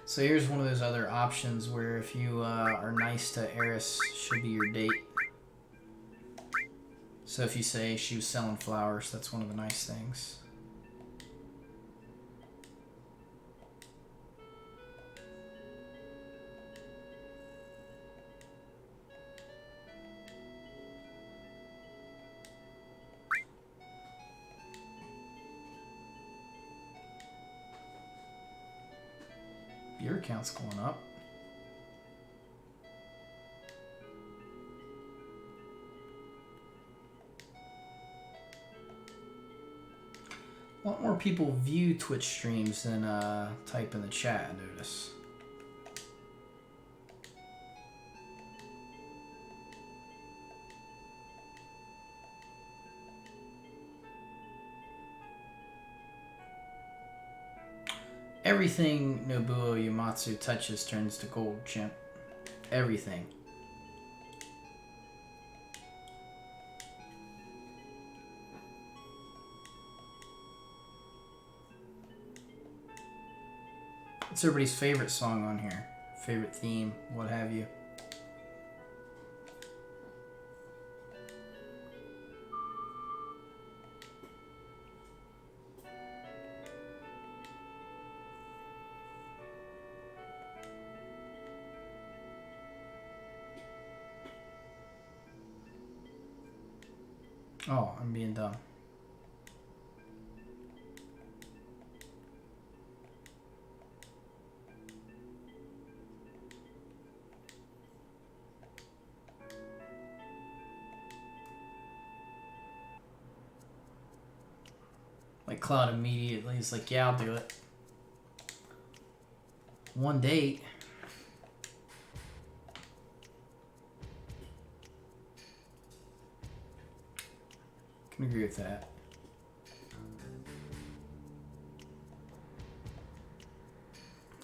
So here's one of those other options where if you are nice to Eris, she'll be your date. So if you say she was selling flowers, that's one of the nice things. Your account's going up. A lot more people view Twitch streams than type in the chat, I notice. Everything Nobuo Uematsu touches turns to gold, chimp. Everything. What's everybody's favorite song on here? Favorite theme, what have you? Oh, I'm being dumb. Like Cloud immediately is like, yeah, I'll do it. One date. Can agree with that.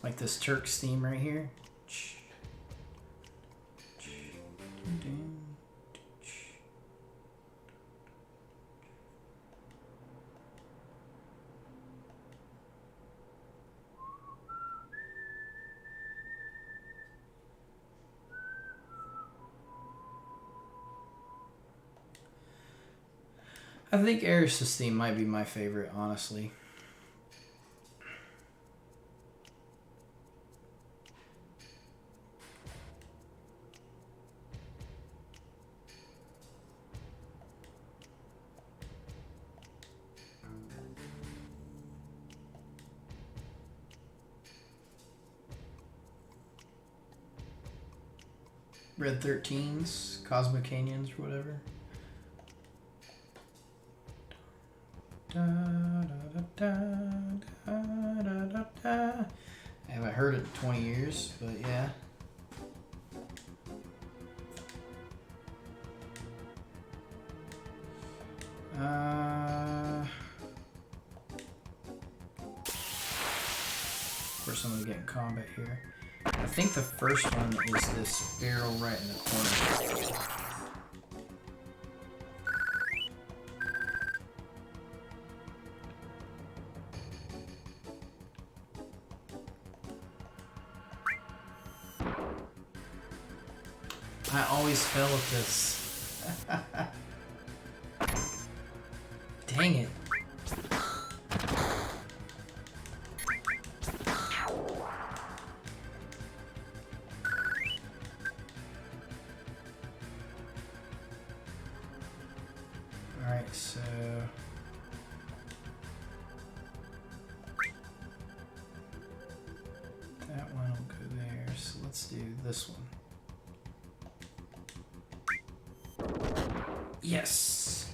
Like this Turks theme right here. I think Eris's theme might be my favorite, honestly. Red 13s, Cosmic Canyons, or whatever. Da, da, da, da, da, da, da. I haven't heard it in 20 years, but yeah. Of course, I'm gonna get in combat here. I think the first one is this barrel right in the corner. I always fail at this. Dang it. Alright, so... that one will go there, so let's do this one. Yes!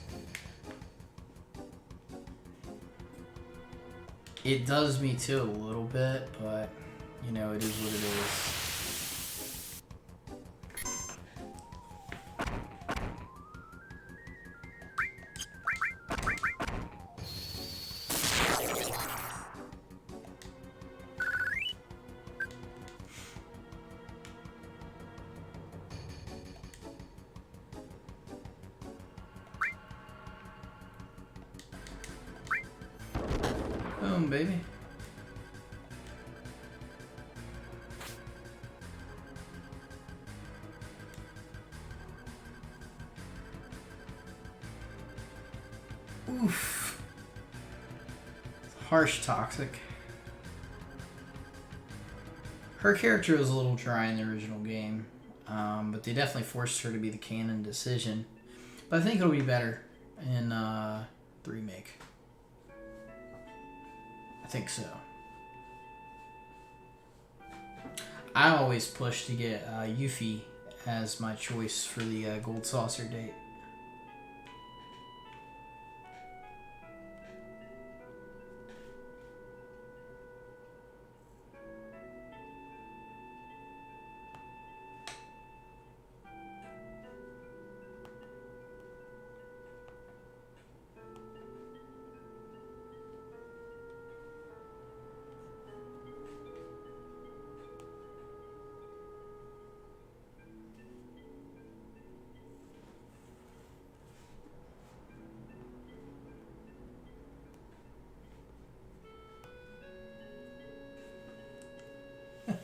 It does me too a little bit, but, you know, it is what it is. Boom, baby. Oof. Harsh Toxic. Her character was a little dry in the original game, but they definitely forced her to be the canon decision. But I think it'll be better in the remake. I think so. I always push to get Yuffie as my choice for the gold saucer date.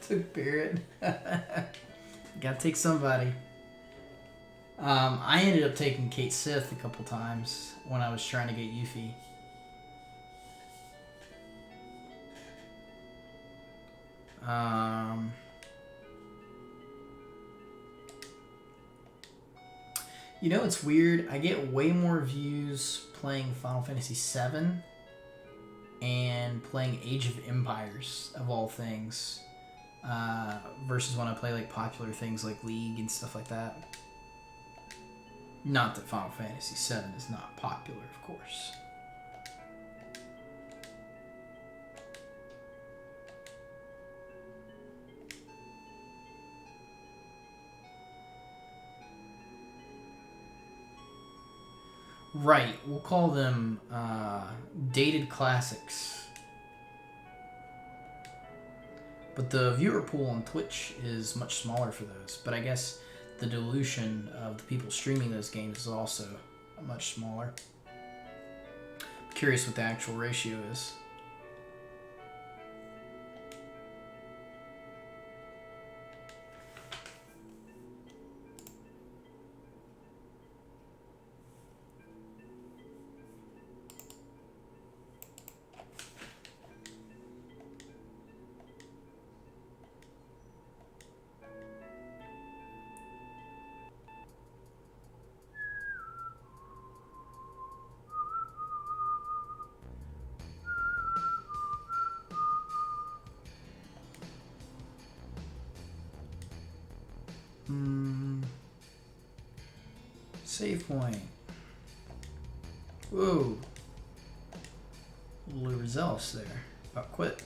Took Barrett. Gotta take somebody. I ended up taking Kate Sith a couple times when I was trying to get Yuffie. You know, it's weird. I get way more views playing Final Fantasy VII and playing Age of Empires, of all things, versus when I play like popular things like League and stuff like that. Not that Final Fantasy VII is not popular, of course. Right, we'll call them dated classics. But the viewer pool on Twitch is much smaller for those. But I guess the dilution of the people streaming those games is also much smaller. I'm curious what the actual ratio is. Save point. Whoa. A little overzealous there. About quit.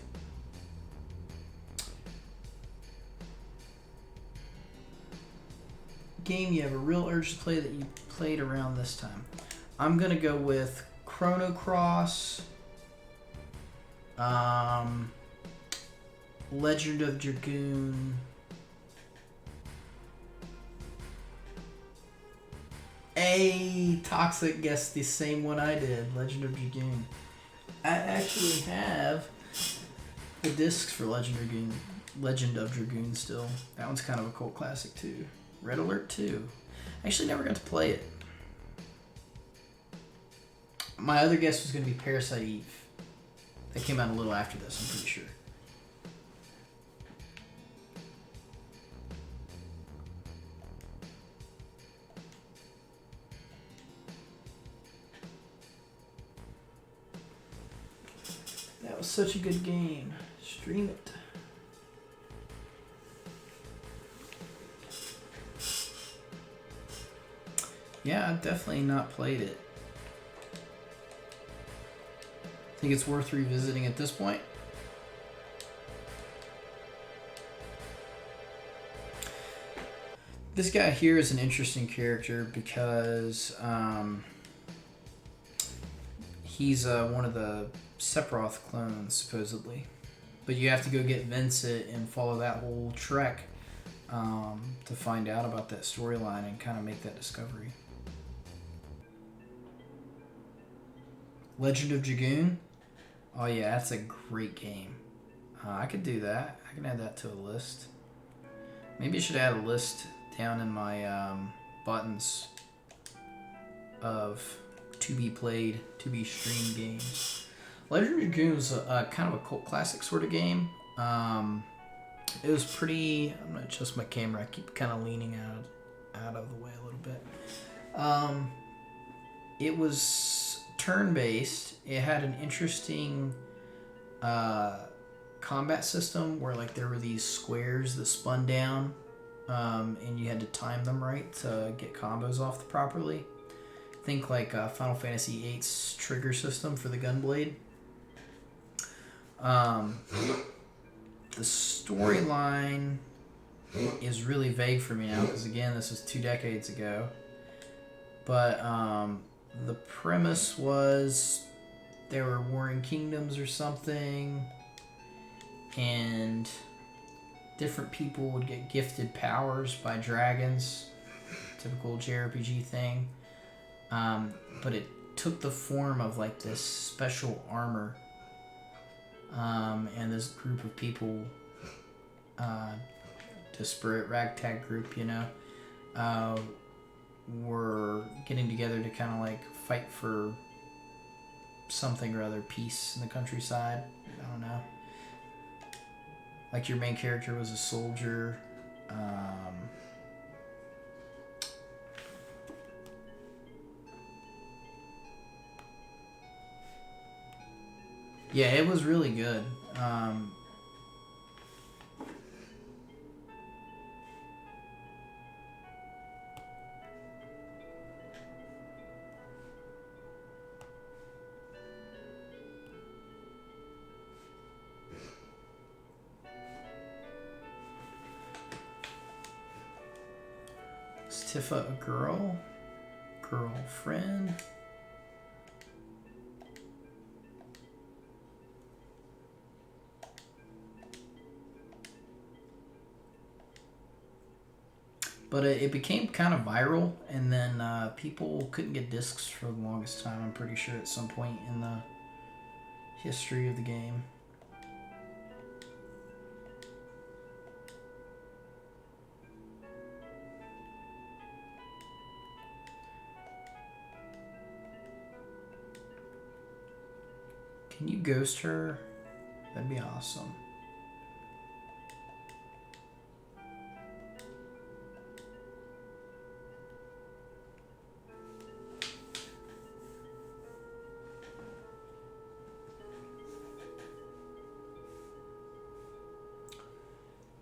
Game you have a real urge to play that you played around this time. I'm gonna go with Chrono Cross, Legend of Dragoon, Toxic guessed the same one I did, Legend of Dragoon. I actually have the discs for Legend of Dragoon still. That one's kind of a cult classic too. Red Alert 2. I actually never got to play it. My other guess was going to be Parasite Eve. That came out a little after this, I'm pretty sure. That was such a good game. Stream it. Yeah, I've definitely not played it. Think it's worth revisiting at this point? This guy here is an interesting character because he's one of the Sephiroth clones, supposedly. But you have to go get Vincent and follow that whole trek to find out about that storyline and kind of make that discovery. Legend of Dragoon? Oh yeah, that's a great game. I could do that. I can add that to a list. Maybe I should add a list down in my buttons of to be played, to be streamed games. Legend of Dragoon was kind of a cult classic sort of game. It was pretty... I'm going to adjust my camera. I keep kind of leaning out of the way a little bit. It was turn-based. It had an interesting combat system where like there were these squares that spun down, and you had to time them right to get combos off properly. Think like Final Fantasy VIII's trigger system for the Gunblade. The storyline is really vague for me now because again, this was 2 decades ago. But the premise was there were warring kingdoms or something, and different people would get gifted powers by dragons, typical JRPG thing. But it took the form of like this special armor, and this group of people, disparate ragtag group, were getting together to kind of like fight for something or other, peace in the countryside. I don't know. Like your main character was a soldier. Yeah, it was really good. Is Tifa a girl? Girlfriend? But it became kind of viral, and then people couldn't get discs for the longest time, I'm pretty sure, at some point in the history of the game. Can you ghost her? That'd be awesome.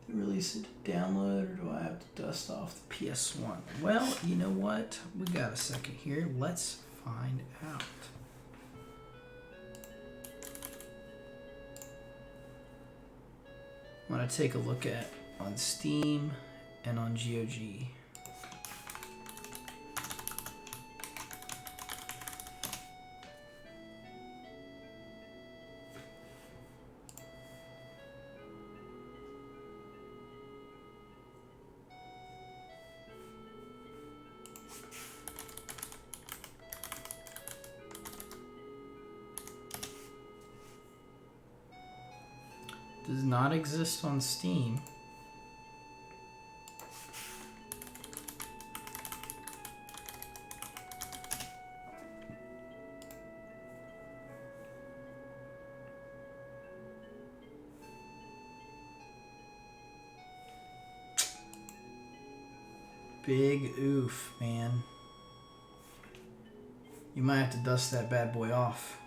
Release it to download, or do I have to dust off the PS1? Well, you know what? We got a second here. Let's find out. I'm going to take a look at on Steam and on GOG. Does not exist on Steam. Big oof, man. You might have to dust that bad boy off.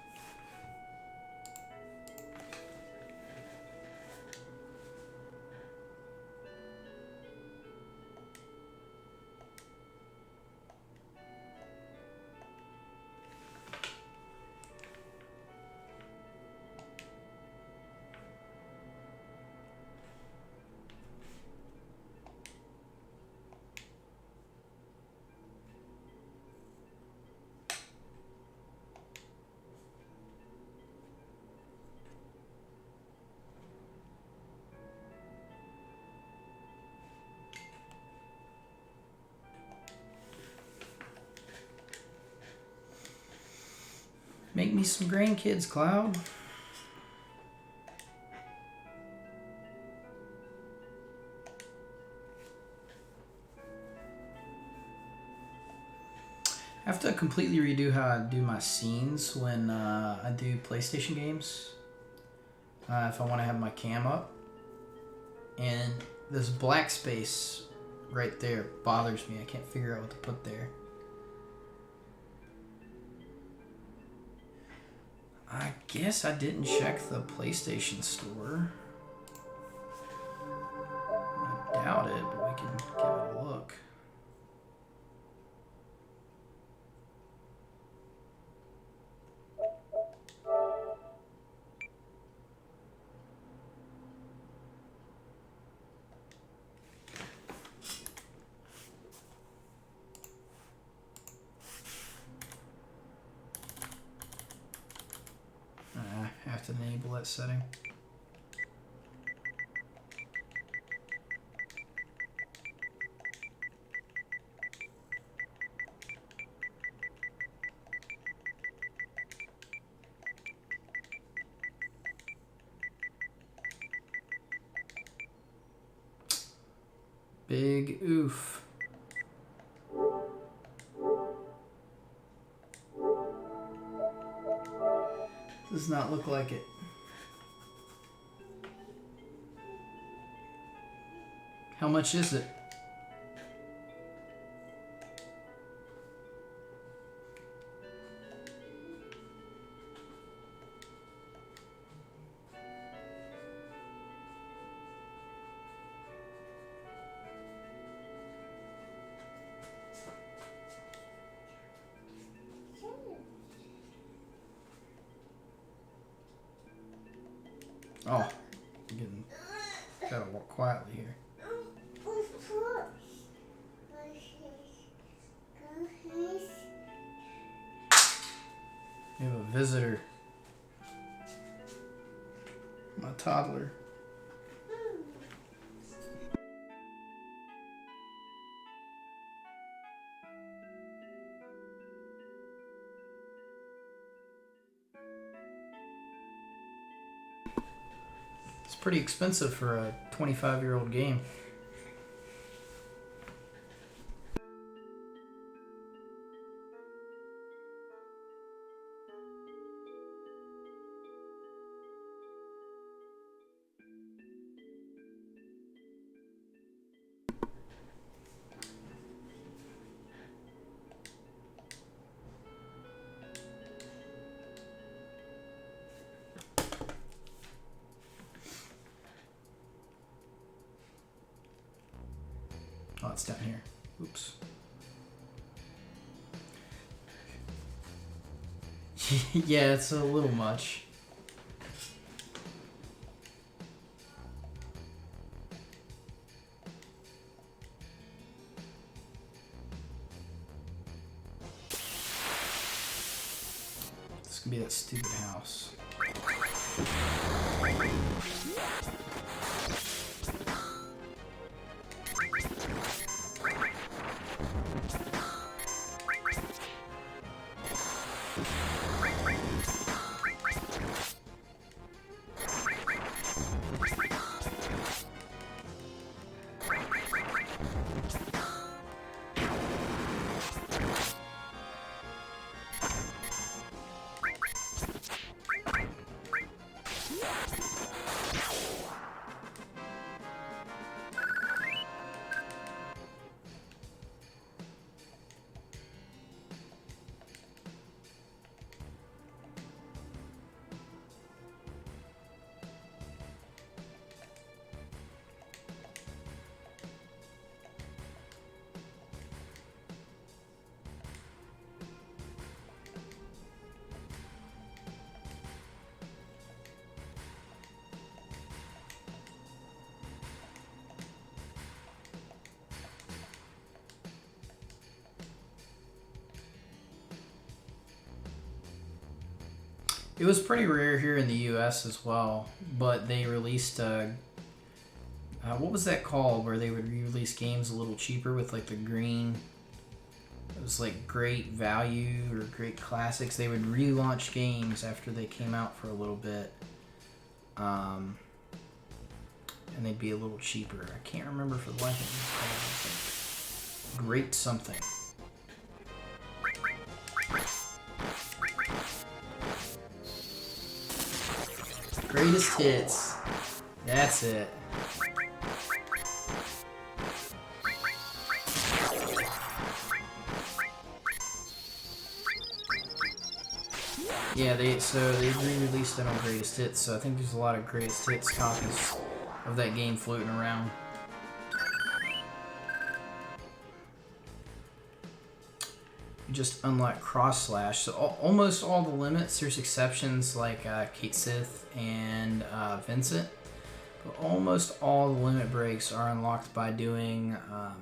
Make me some grandkids, Cloud. I have to completely redo how I do my scenes when I do PlayStation games. If I want to have my cam up. And this black space right there bothers me. I can't figure out what to put there. I guess I didn't check the PlayStation Store. doubt it, but we can give it a look. I have to enable that setting. Big oof. Does not look like it. How much is it? Oh, gotta walk quietly here. We have a visitor. My toddler. It's pretty expensive for a 25-year-old game. Oh, it's down here. Oops. Yeah, it's a little much. This could be that stupid house. It was pretty rare here in the U.S. as well, but they released what was that called, where they would re-release games a little cheaper with like the green. It was like Great Value or Great Classics. They would relaunch games after they came out for a little bit, and they'd be a little cheaper. I can't remember for the life of me. Great something. Greatest hits. That's it. Yeah, they re-released it on Greatest Hits, so I think there's a lot of Greatest Hits copies of that game floating around. you just unlock cross slash. So almost all the limits. There's exceptions like Kate Sith and Vincent, but almost all the limit breaks are unlocked by doing. I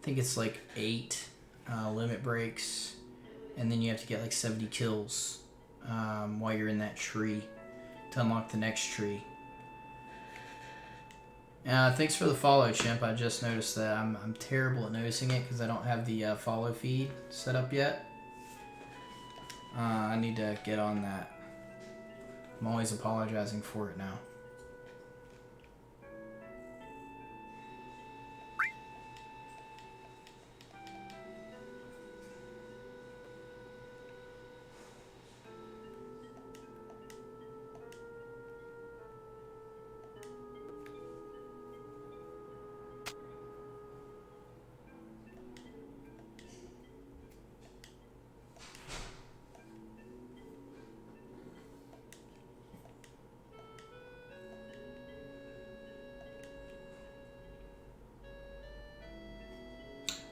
think it's like 8 limit breaks, and then you have to get like 70 kills while you're in that tree to unlock the next tree. Thanks for the follow, Chimp. I just noticed that I'm terrible at noticing it because I don't have the follow feed set up yet. I need to get on that. I'm always apologizing for it now.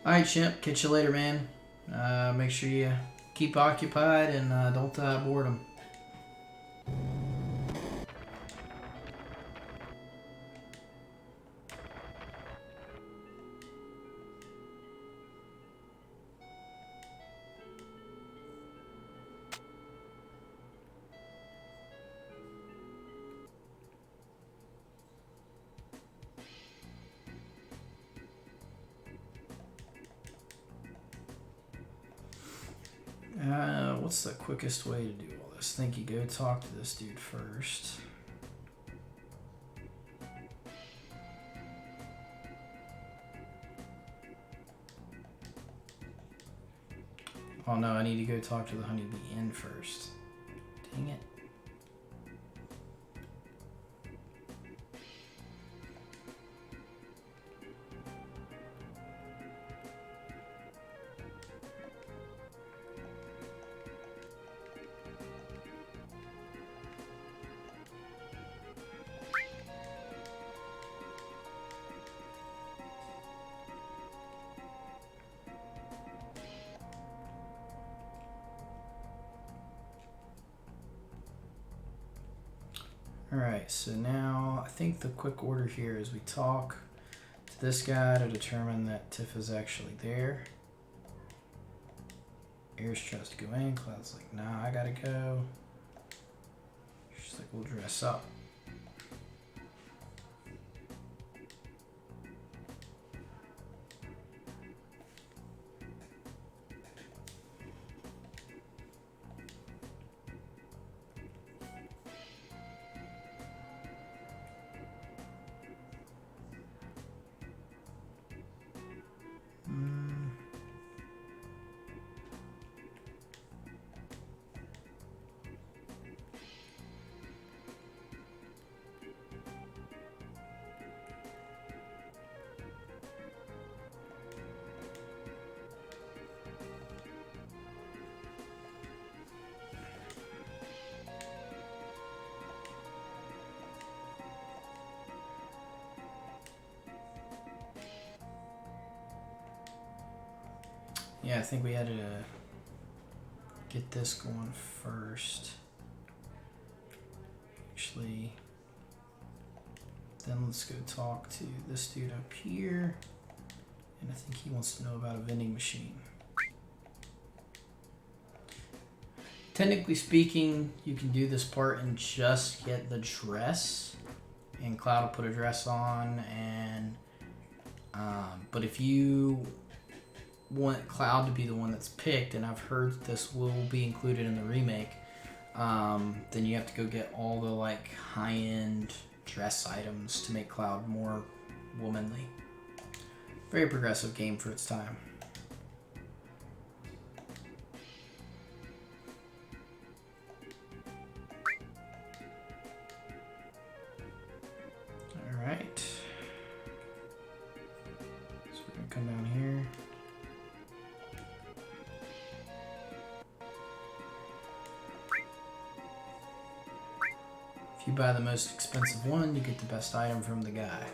Alright, Chimp. Catch you later, man. Make sure you keep occupied and don't board them. What's the quickest way to do all this? I think you go talk to this dude first. Oh no, I need to go talk to the honeybee inn first. Dang it. Alright, so now I think the quick order here is we talk to this guy to determine that Tiff is actually there. Air's tries to go in, Cloud's like, nah, I gotta go. She's like, we'll dress up. Yeah, I think we had to get this going first. Actually, then let's go talk to this dude up here. And I think he wants to know about a vending machine. Technically speaking, you can do this part and just get the dress. And Cloud will put a dress on. And but if you want Cloud to be the one that's picked, and I've heard that this will be included in the remake, then you have to go get all the like high-end dress items to make Cloud more womanly. Very progressive game for its time. Alright. So we're gonna come down here. If you buy the most expensive one, you get the best item from the guy.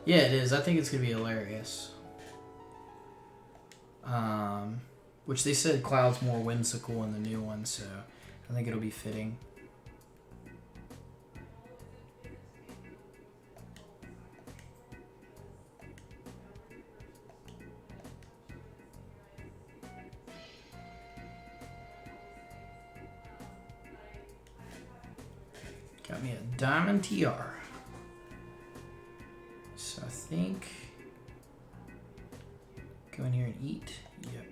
Yeah, it is. I think it's going to be hilarious. Which they said Cloud's more whimsical in the new one, so I think it'll be fitting. Got me a diamond tiara. So I think go in here and eat. Yep.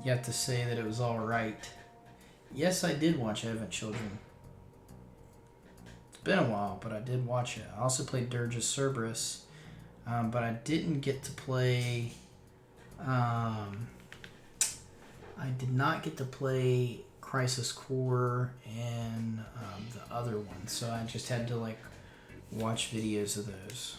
You have to say that it was all right. Yes, I did watch Advent Children. It's been a while, but I did watch it. I also played Dirge of Cerberus, but I didn't get to play. I did not get to play Crisis Core and the other one, so I just had to like watch videos of those.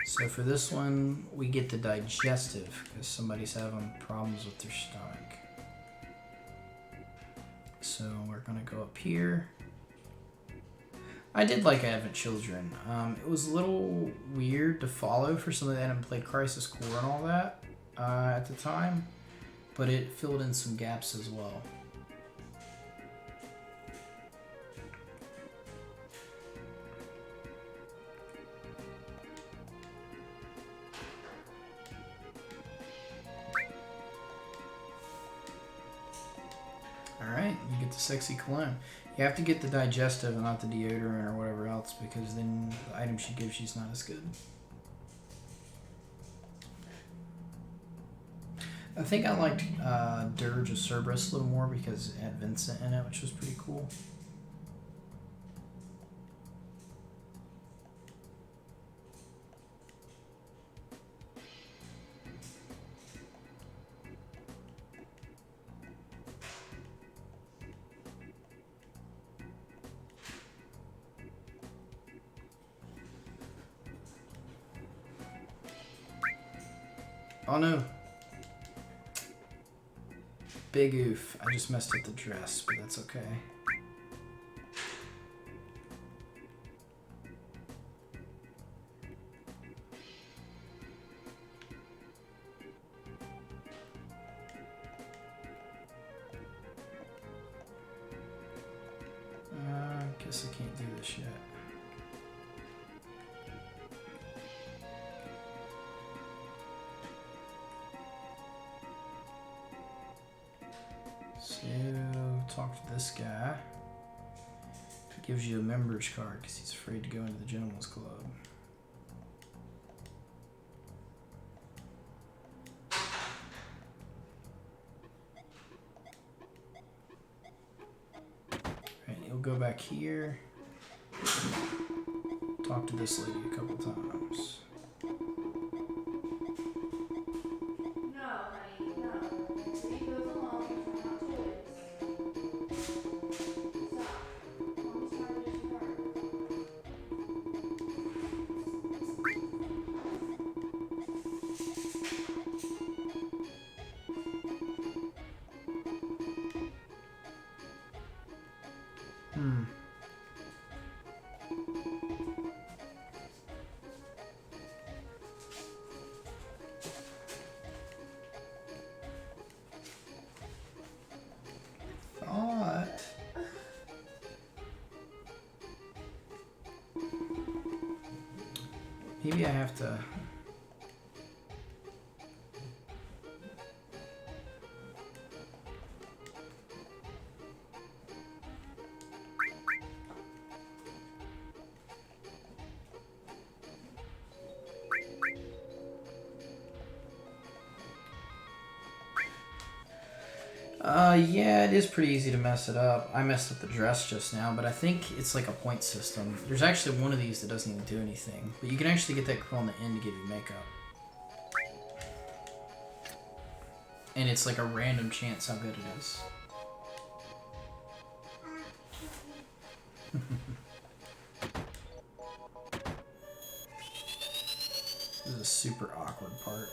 So for this one, we get the digestive because somebody's having problems with their stomach. So we're gonna go up here. I did like Advent Children. It was a little weird to follow for somebody that hadn't played Crisis Core and all that at the time, but it filled in some gaps as well. Alright, you get the sexy cologne. You have to get the digestive and not the deodorant or whatever else because then the item she gives you is not as good. I think I liked Dirge of Cerberus a little more because it had Vincent in it, which was pretty cool. Oh no. Big oof. I just messed up the dress, but that's okay. I guess I can't do this yet. So, talk to this guy. He gives you a member's card because he's afraid to go into the gentleman's club. Right, he'll go back here. Talk to this lady a couple times. Maybe I have to... Yeah, it is pretty easy to mess it up. I messed up the dress just now, but I think it's like a point system. There's actually one of these that doesn't even do anything, but you can actually get that girl on the end to give you makeup. And it's like a random chance how good it is. This is a super awkward part.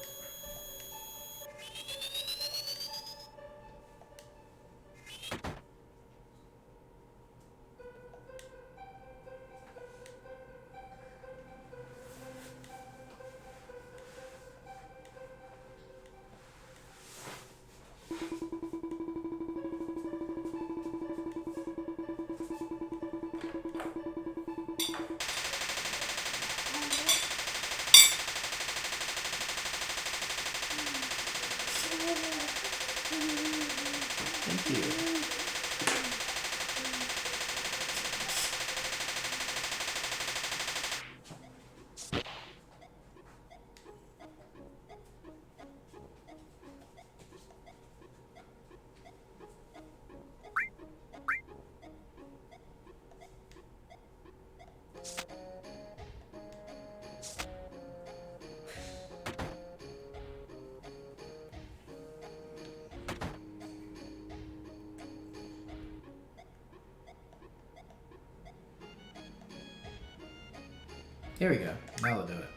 Thank you. Here we go. Now we'll do it.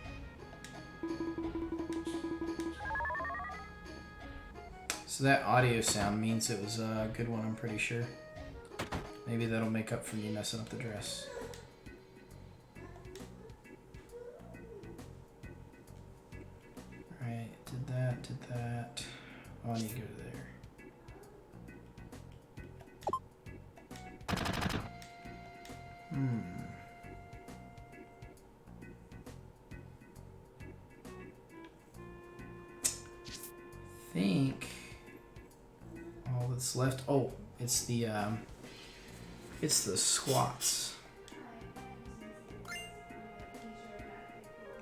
So that audio sound means it was a good one, I'm pretty sure. Maybe that'll make up for me messing up the dress. Alright, did that. Oh, I need to go to there. I think all that's left. Oh, it's the squats.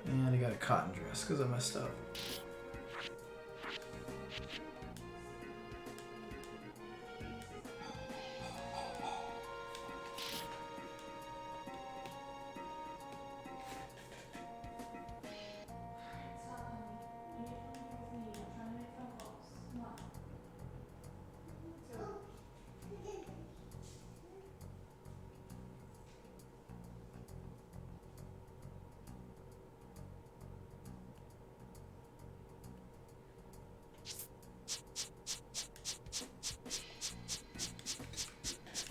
And I got a cotton dress because I messed up.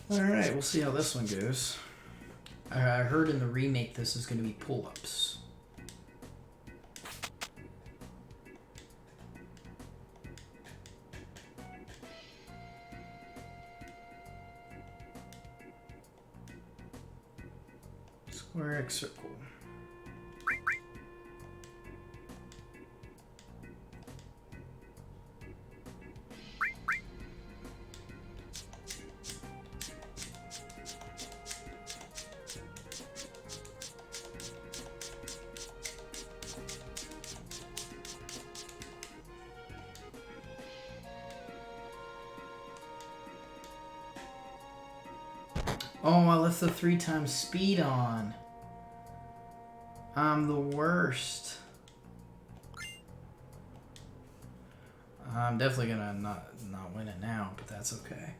Alright, we'll see how this one goes. I heard in the remake this is going to be pull-ups. Square X circle. Oh, I left the 3 times speed on. I'm the worst. I'm definitely gonna not win it now, but that's okay.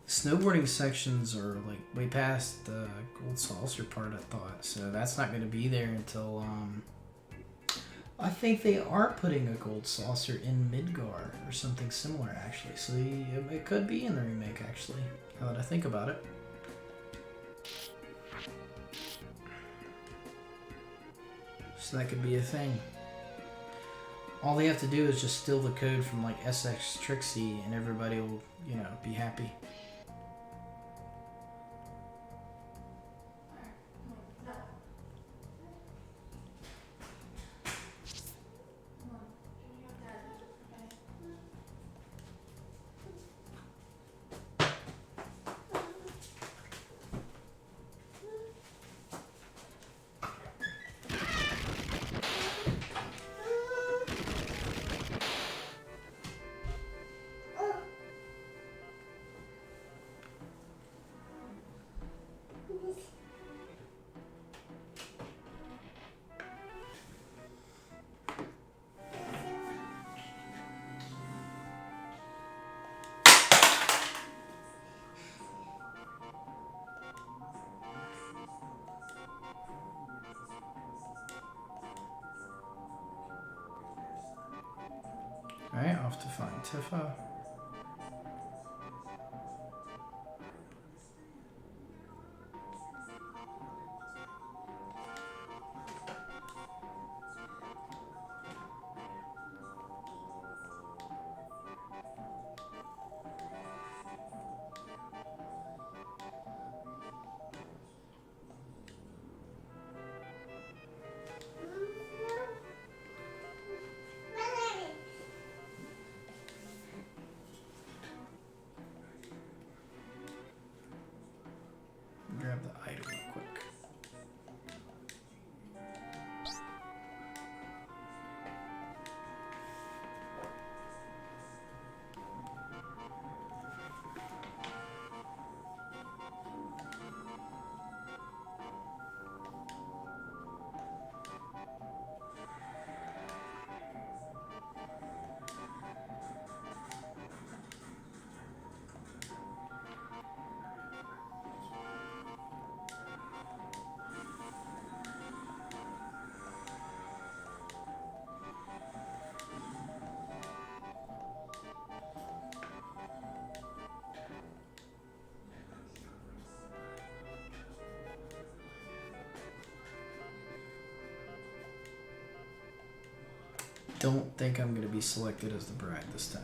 Snowboarding sections are like way past the gold saucer part, I thought, so that's not going to be there until I think they are putting a gold saucer in Midgar or something similar, actually, so it could be in the remake, actually, now that I think about it. So that could be a thing. All they have to do is just steal the code from like SX Trixie and everybody will, you know, be happy. off to find Tifa. Grab the item real quick. Don't think I'm going to be selected as the bride this time.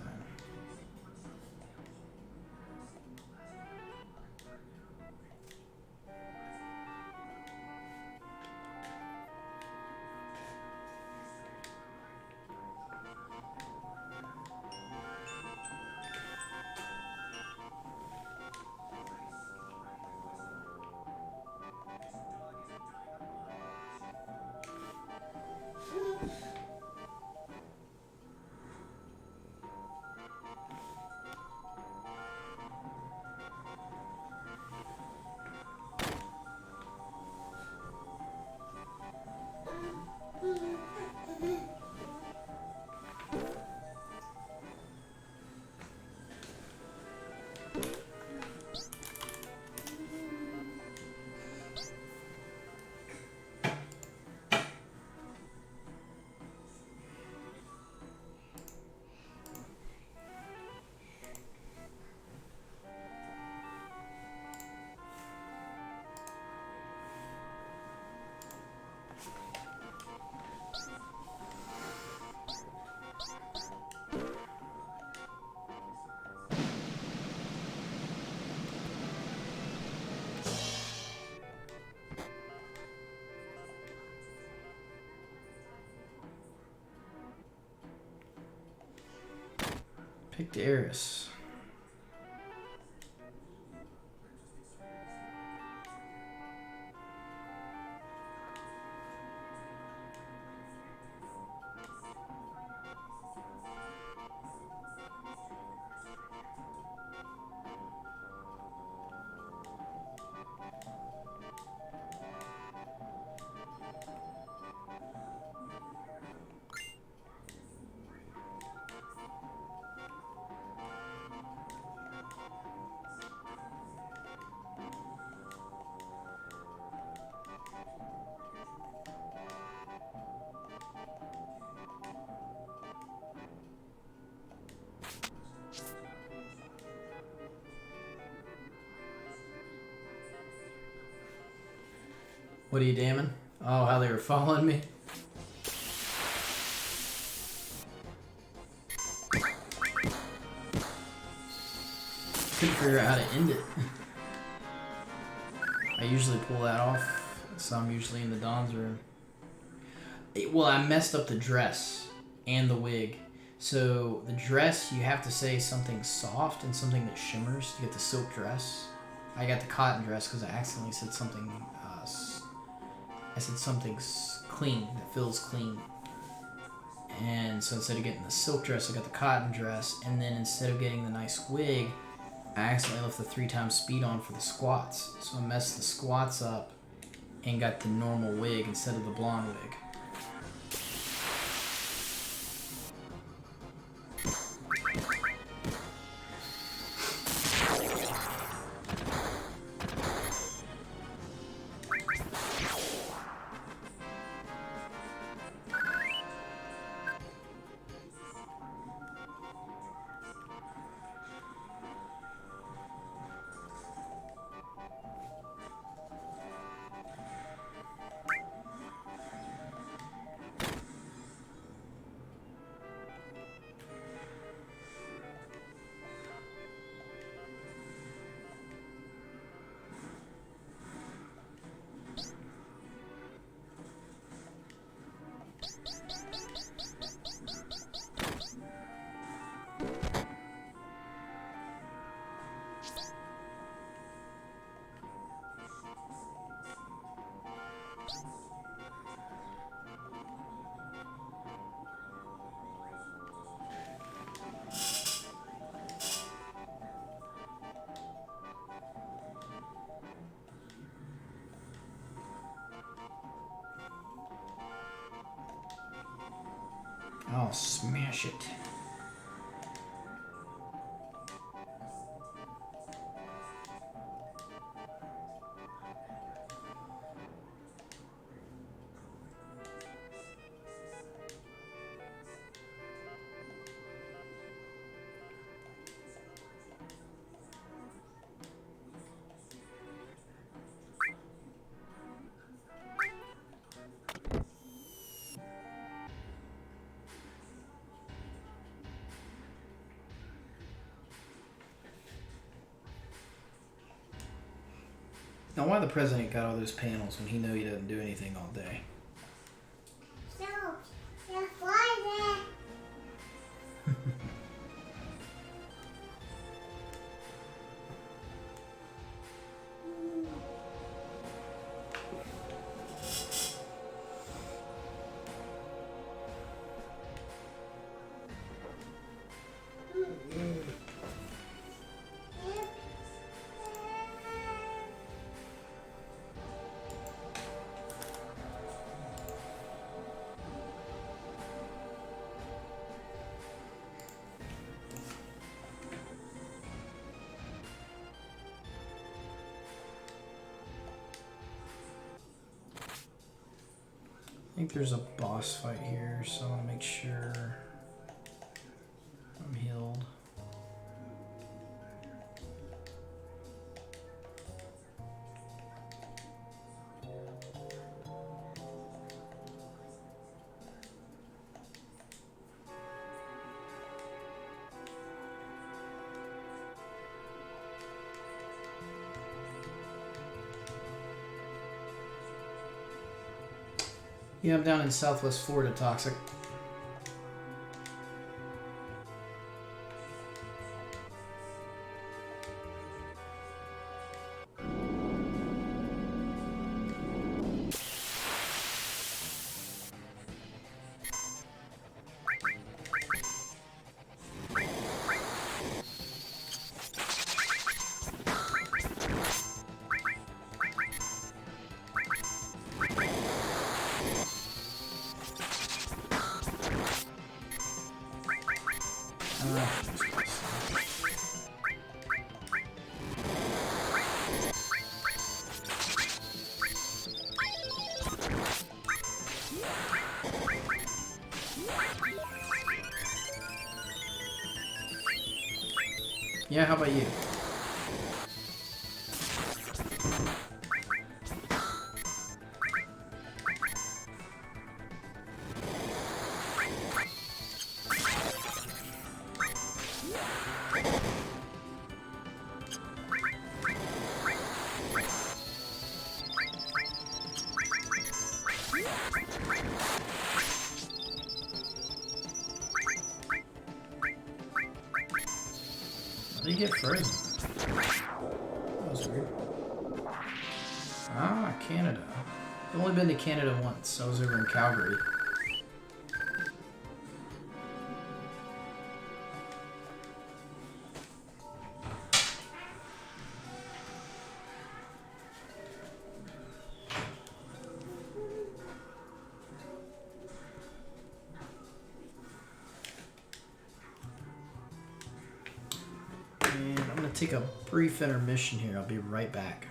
Picked Eris. What are you damning? Oh, how they were following me. Couldn't figure out how to end it. I usually pull that off, so I'm usually in the Dawn's room. Well, I messed up the dress and the wig. So the dress, you have to say something soft and something that shimmers to get the silk dress. I got the cotton dress because I accidentally said something. I said something clean that feels clean. And so instead of getting the silk dress, I got the cotton dress. And then instead of getting the nice wig, I accidentally left the 3x speed on for the squats. So I messed the squats up and got the normal wig instead of the blonde wig. I'll smash it. Now, why the president got all those panels when he know he doesn't do anything all day? So, you're Friday. I think there's a boss fight here, so I want to make sure I'm healed. Yeah, I'm down in Southwest Florida, Toxic. Yeah, how about you? How did you get frozen? That was weird. Ah, Canada. I've only been to Canada once. I was over in Calgary. And I'm going to take a brief intermission here. I'll be right back.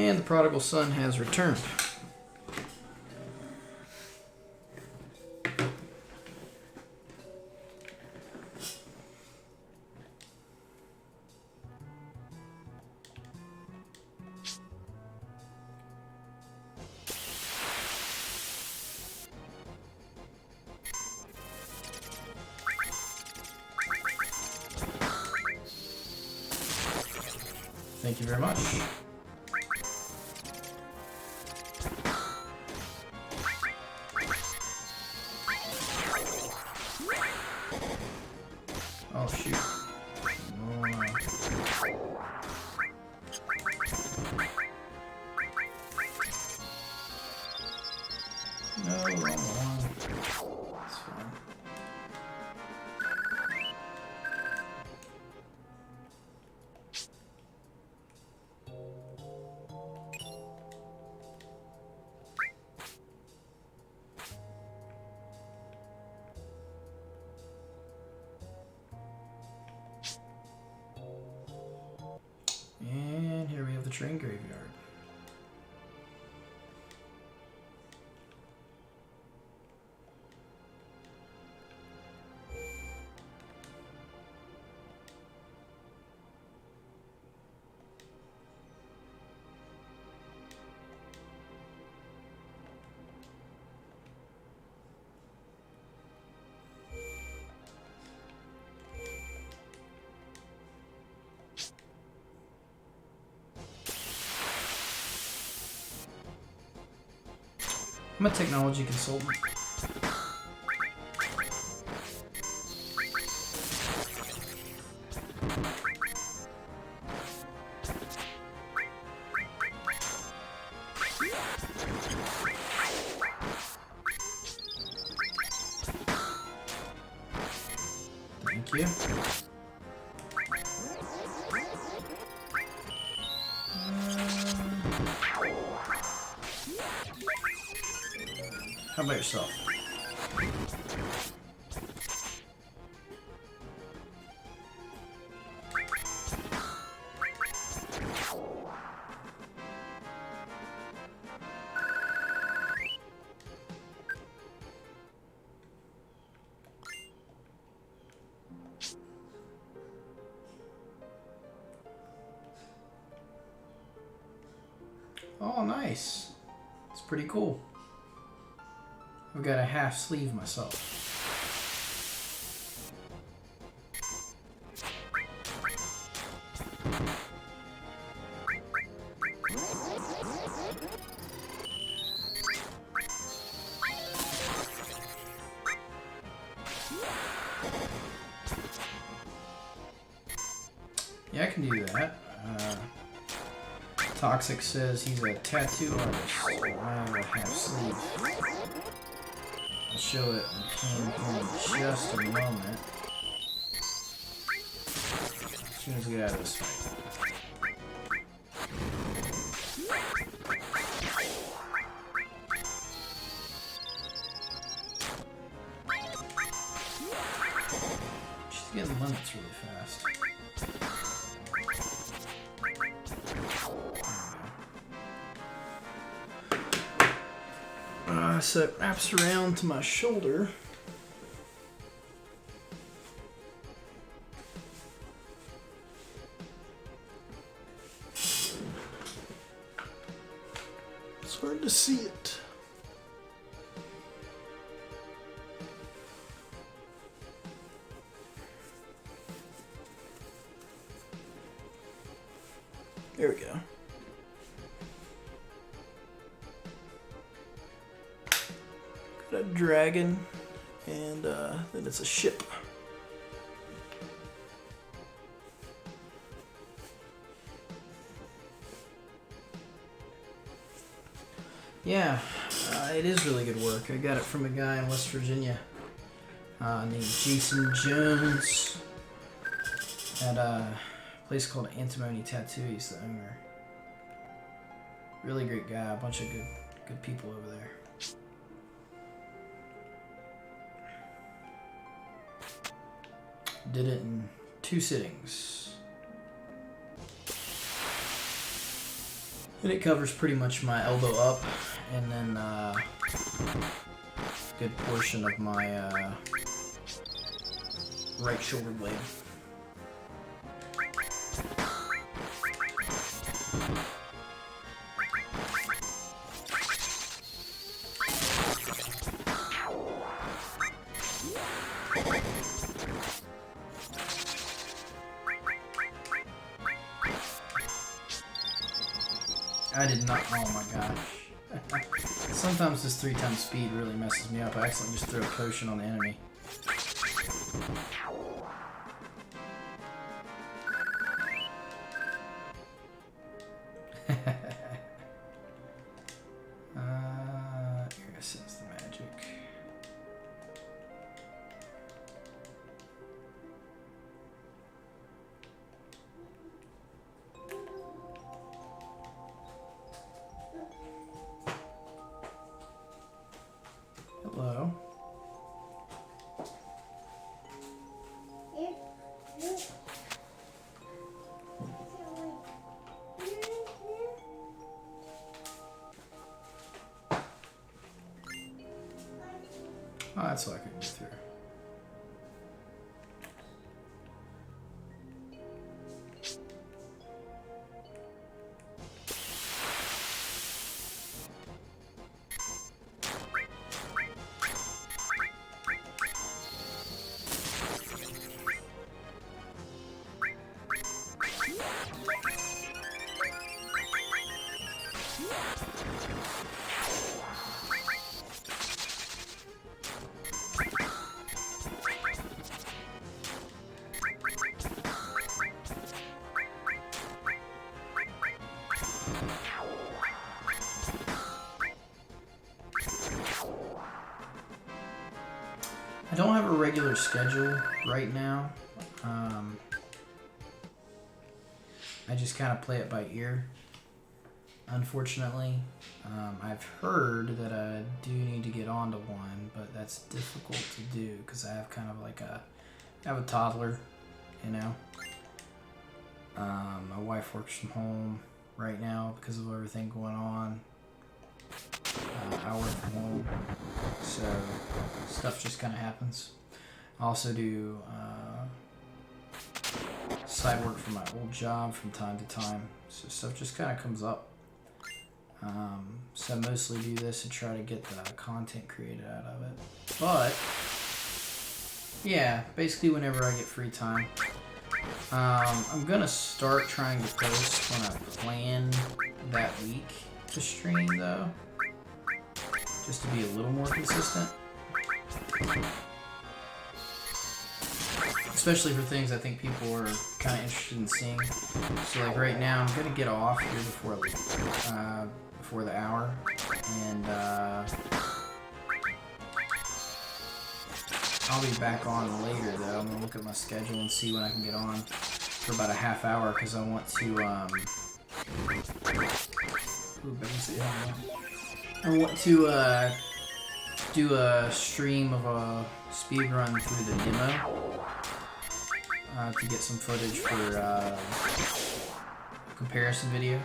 And the prodigal son has returned. Thank you very much. Oh shoot. Oh, no. No, wrong one. That's fine. And here we have the train graveyard. I'm a technology consultant. Thank you. How about yourself? Oh, nice. It's pretty cool. I've got a half sleeve myself. Yeah, I can do that. Toxic says he's a tattoo artist. I have a half sleeve. I'll show it in just a moment. As soon as we get out of this fight. She's getting limits really fast. So it wraps around to my shoulder. It's hard to see it. There we go. Got a dragon, and then it's a ship. Yeah, it is really good work. I got it from a guy in West Virginia named Jason Jones at a place called Antimony Tattoo. He's the owner. Really great guy. A bunch of good people over there. Did it in 2 sittings. And it covers pretty much my elbow up, and then a good portion of my right shoulder blade. I did not. Oh my gosh. Sometimes this 3x speed really messes me up. I accidentally just threw a potion on the enemy. Here sense the magic. Hello. Oh, that's what I could get through. I don't have a regular schedule right now. I just kind of play it by ear, unfortunately. I've heard that I do need to get onto one, but that's difficult to do because I have kind of like I have a toddler, you know. My wife works from home right now because of everything going on. I work from home, so stuff just kind of happens. I also do side work for my old job from time to time, so stuff just kind of comes up. So I mostly do this and try to get the content created out of it. But yeah, basically whenever I get free time. I'm gonna start trying to post when I plan that week to stream though, just to be a little more consistent. Especially for things I think people are kind of interested in seeing. So like right now, I'm gonna get off here before the hour, and I'll be back on later though. I'm gonna look at my schedule and see when I can get on for about a half hour because I want to do a stream of a speed run through the demo to get some footage for a comparison video.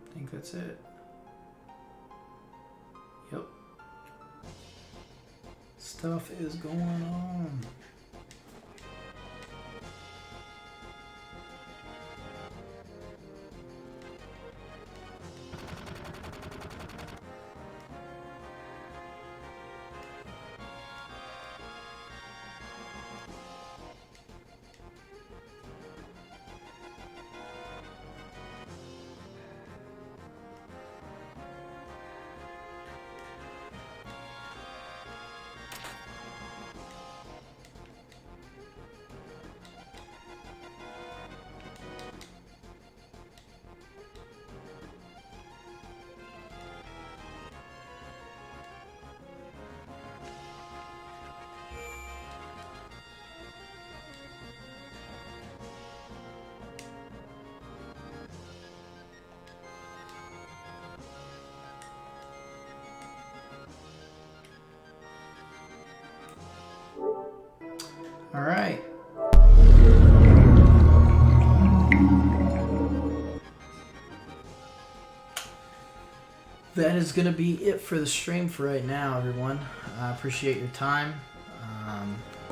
I think that's it. Yep. Stuff is going on. All right. That is going to be it for the stream for right now, everyone. I appreciate your time.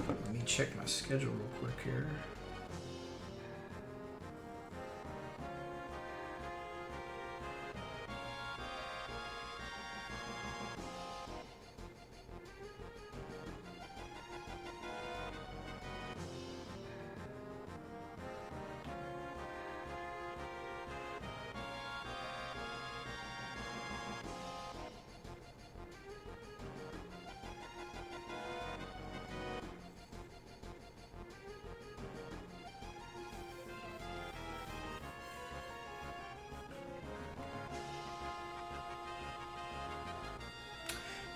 Let me check my schedule real quick here.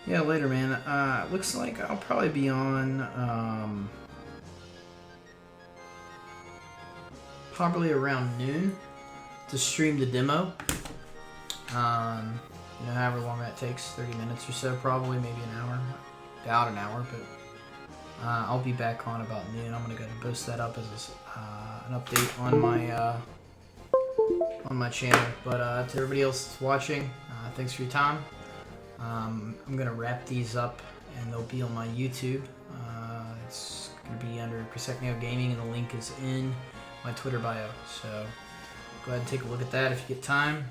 Yeah, later, man. Looks like I'll probably be on probably around noon to stream the demo. However long that takes, 30 minutes or so, probably, maybe an hour. About an hour, but I'll be back on about noon. I'm gonna go ahead and post that up as an update on my channel. But to everybody else that's watching, thanks for your time. I'm gonna wrap these up, and they'll be on my YouTube. It's gonna be under Crescecneo Gaming, and the link is in my Twitter bio. So go ahead and take a look at that if you get time.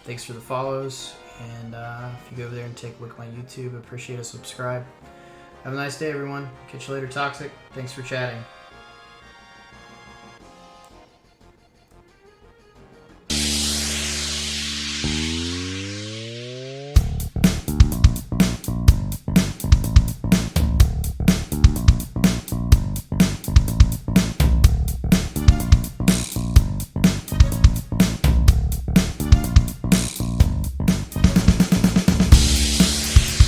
Thanks for the follows, and if you go over there and take a look at my YouTube, appreciate a subscribe. Have a nice day, everyone. Catch you later, Toxic. Thanks for chatting.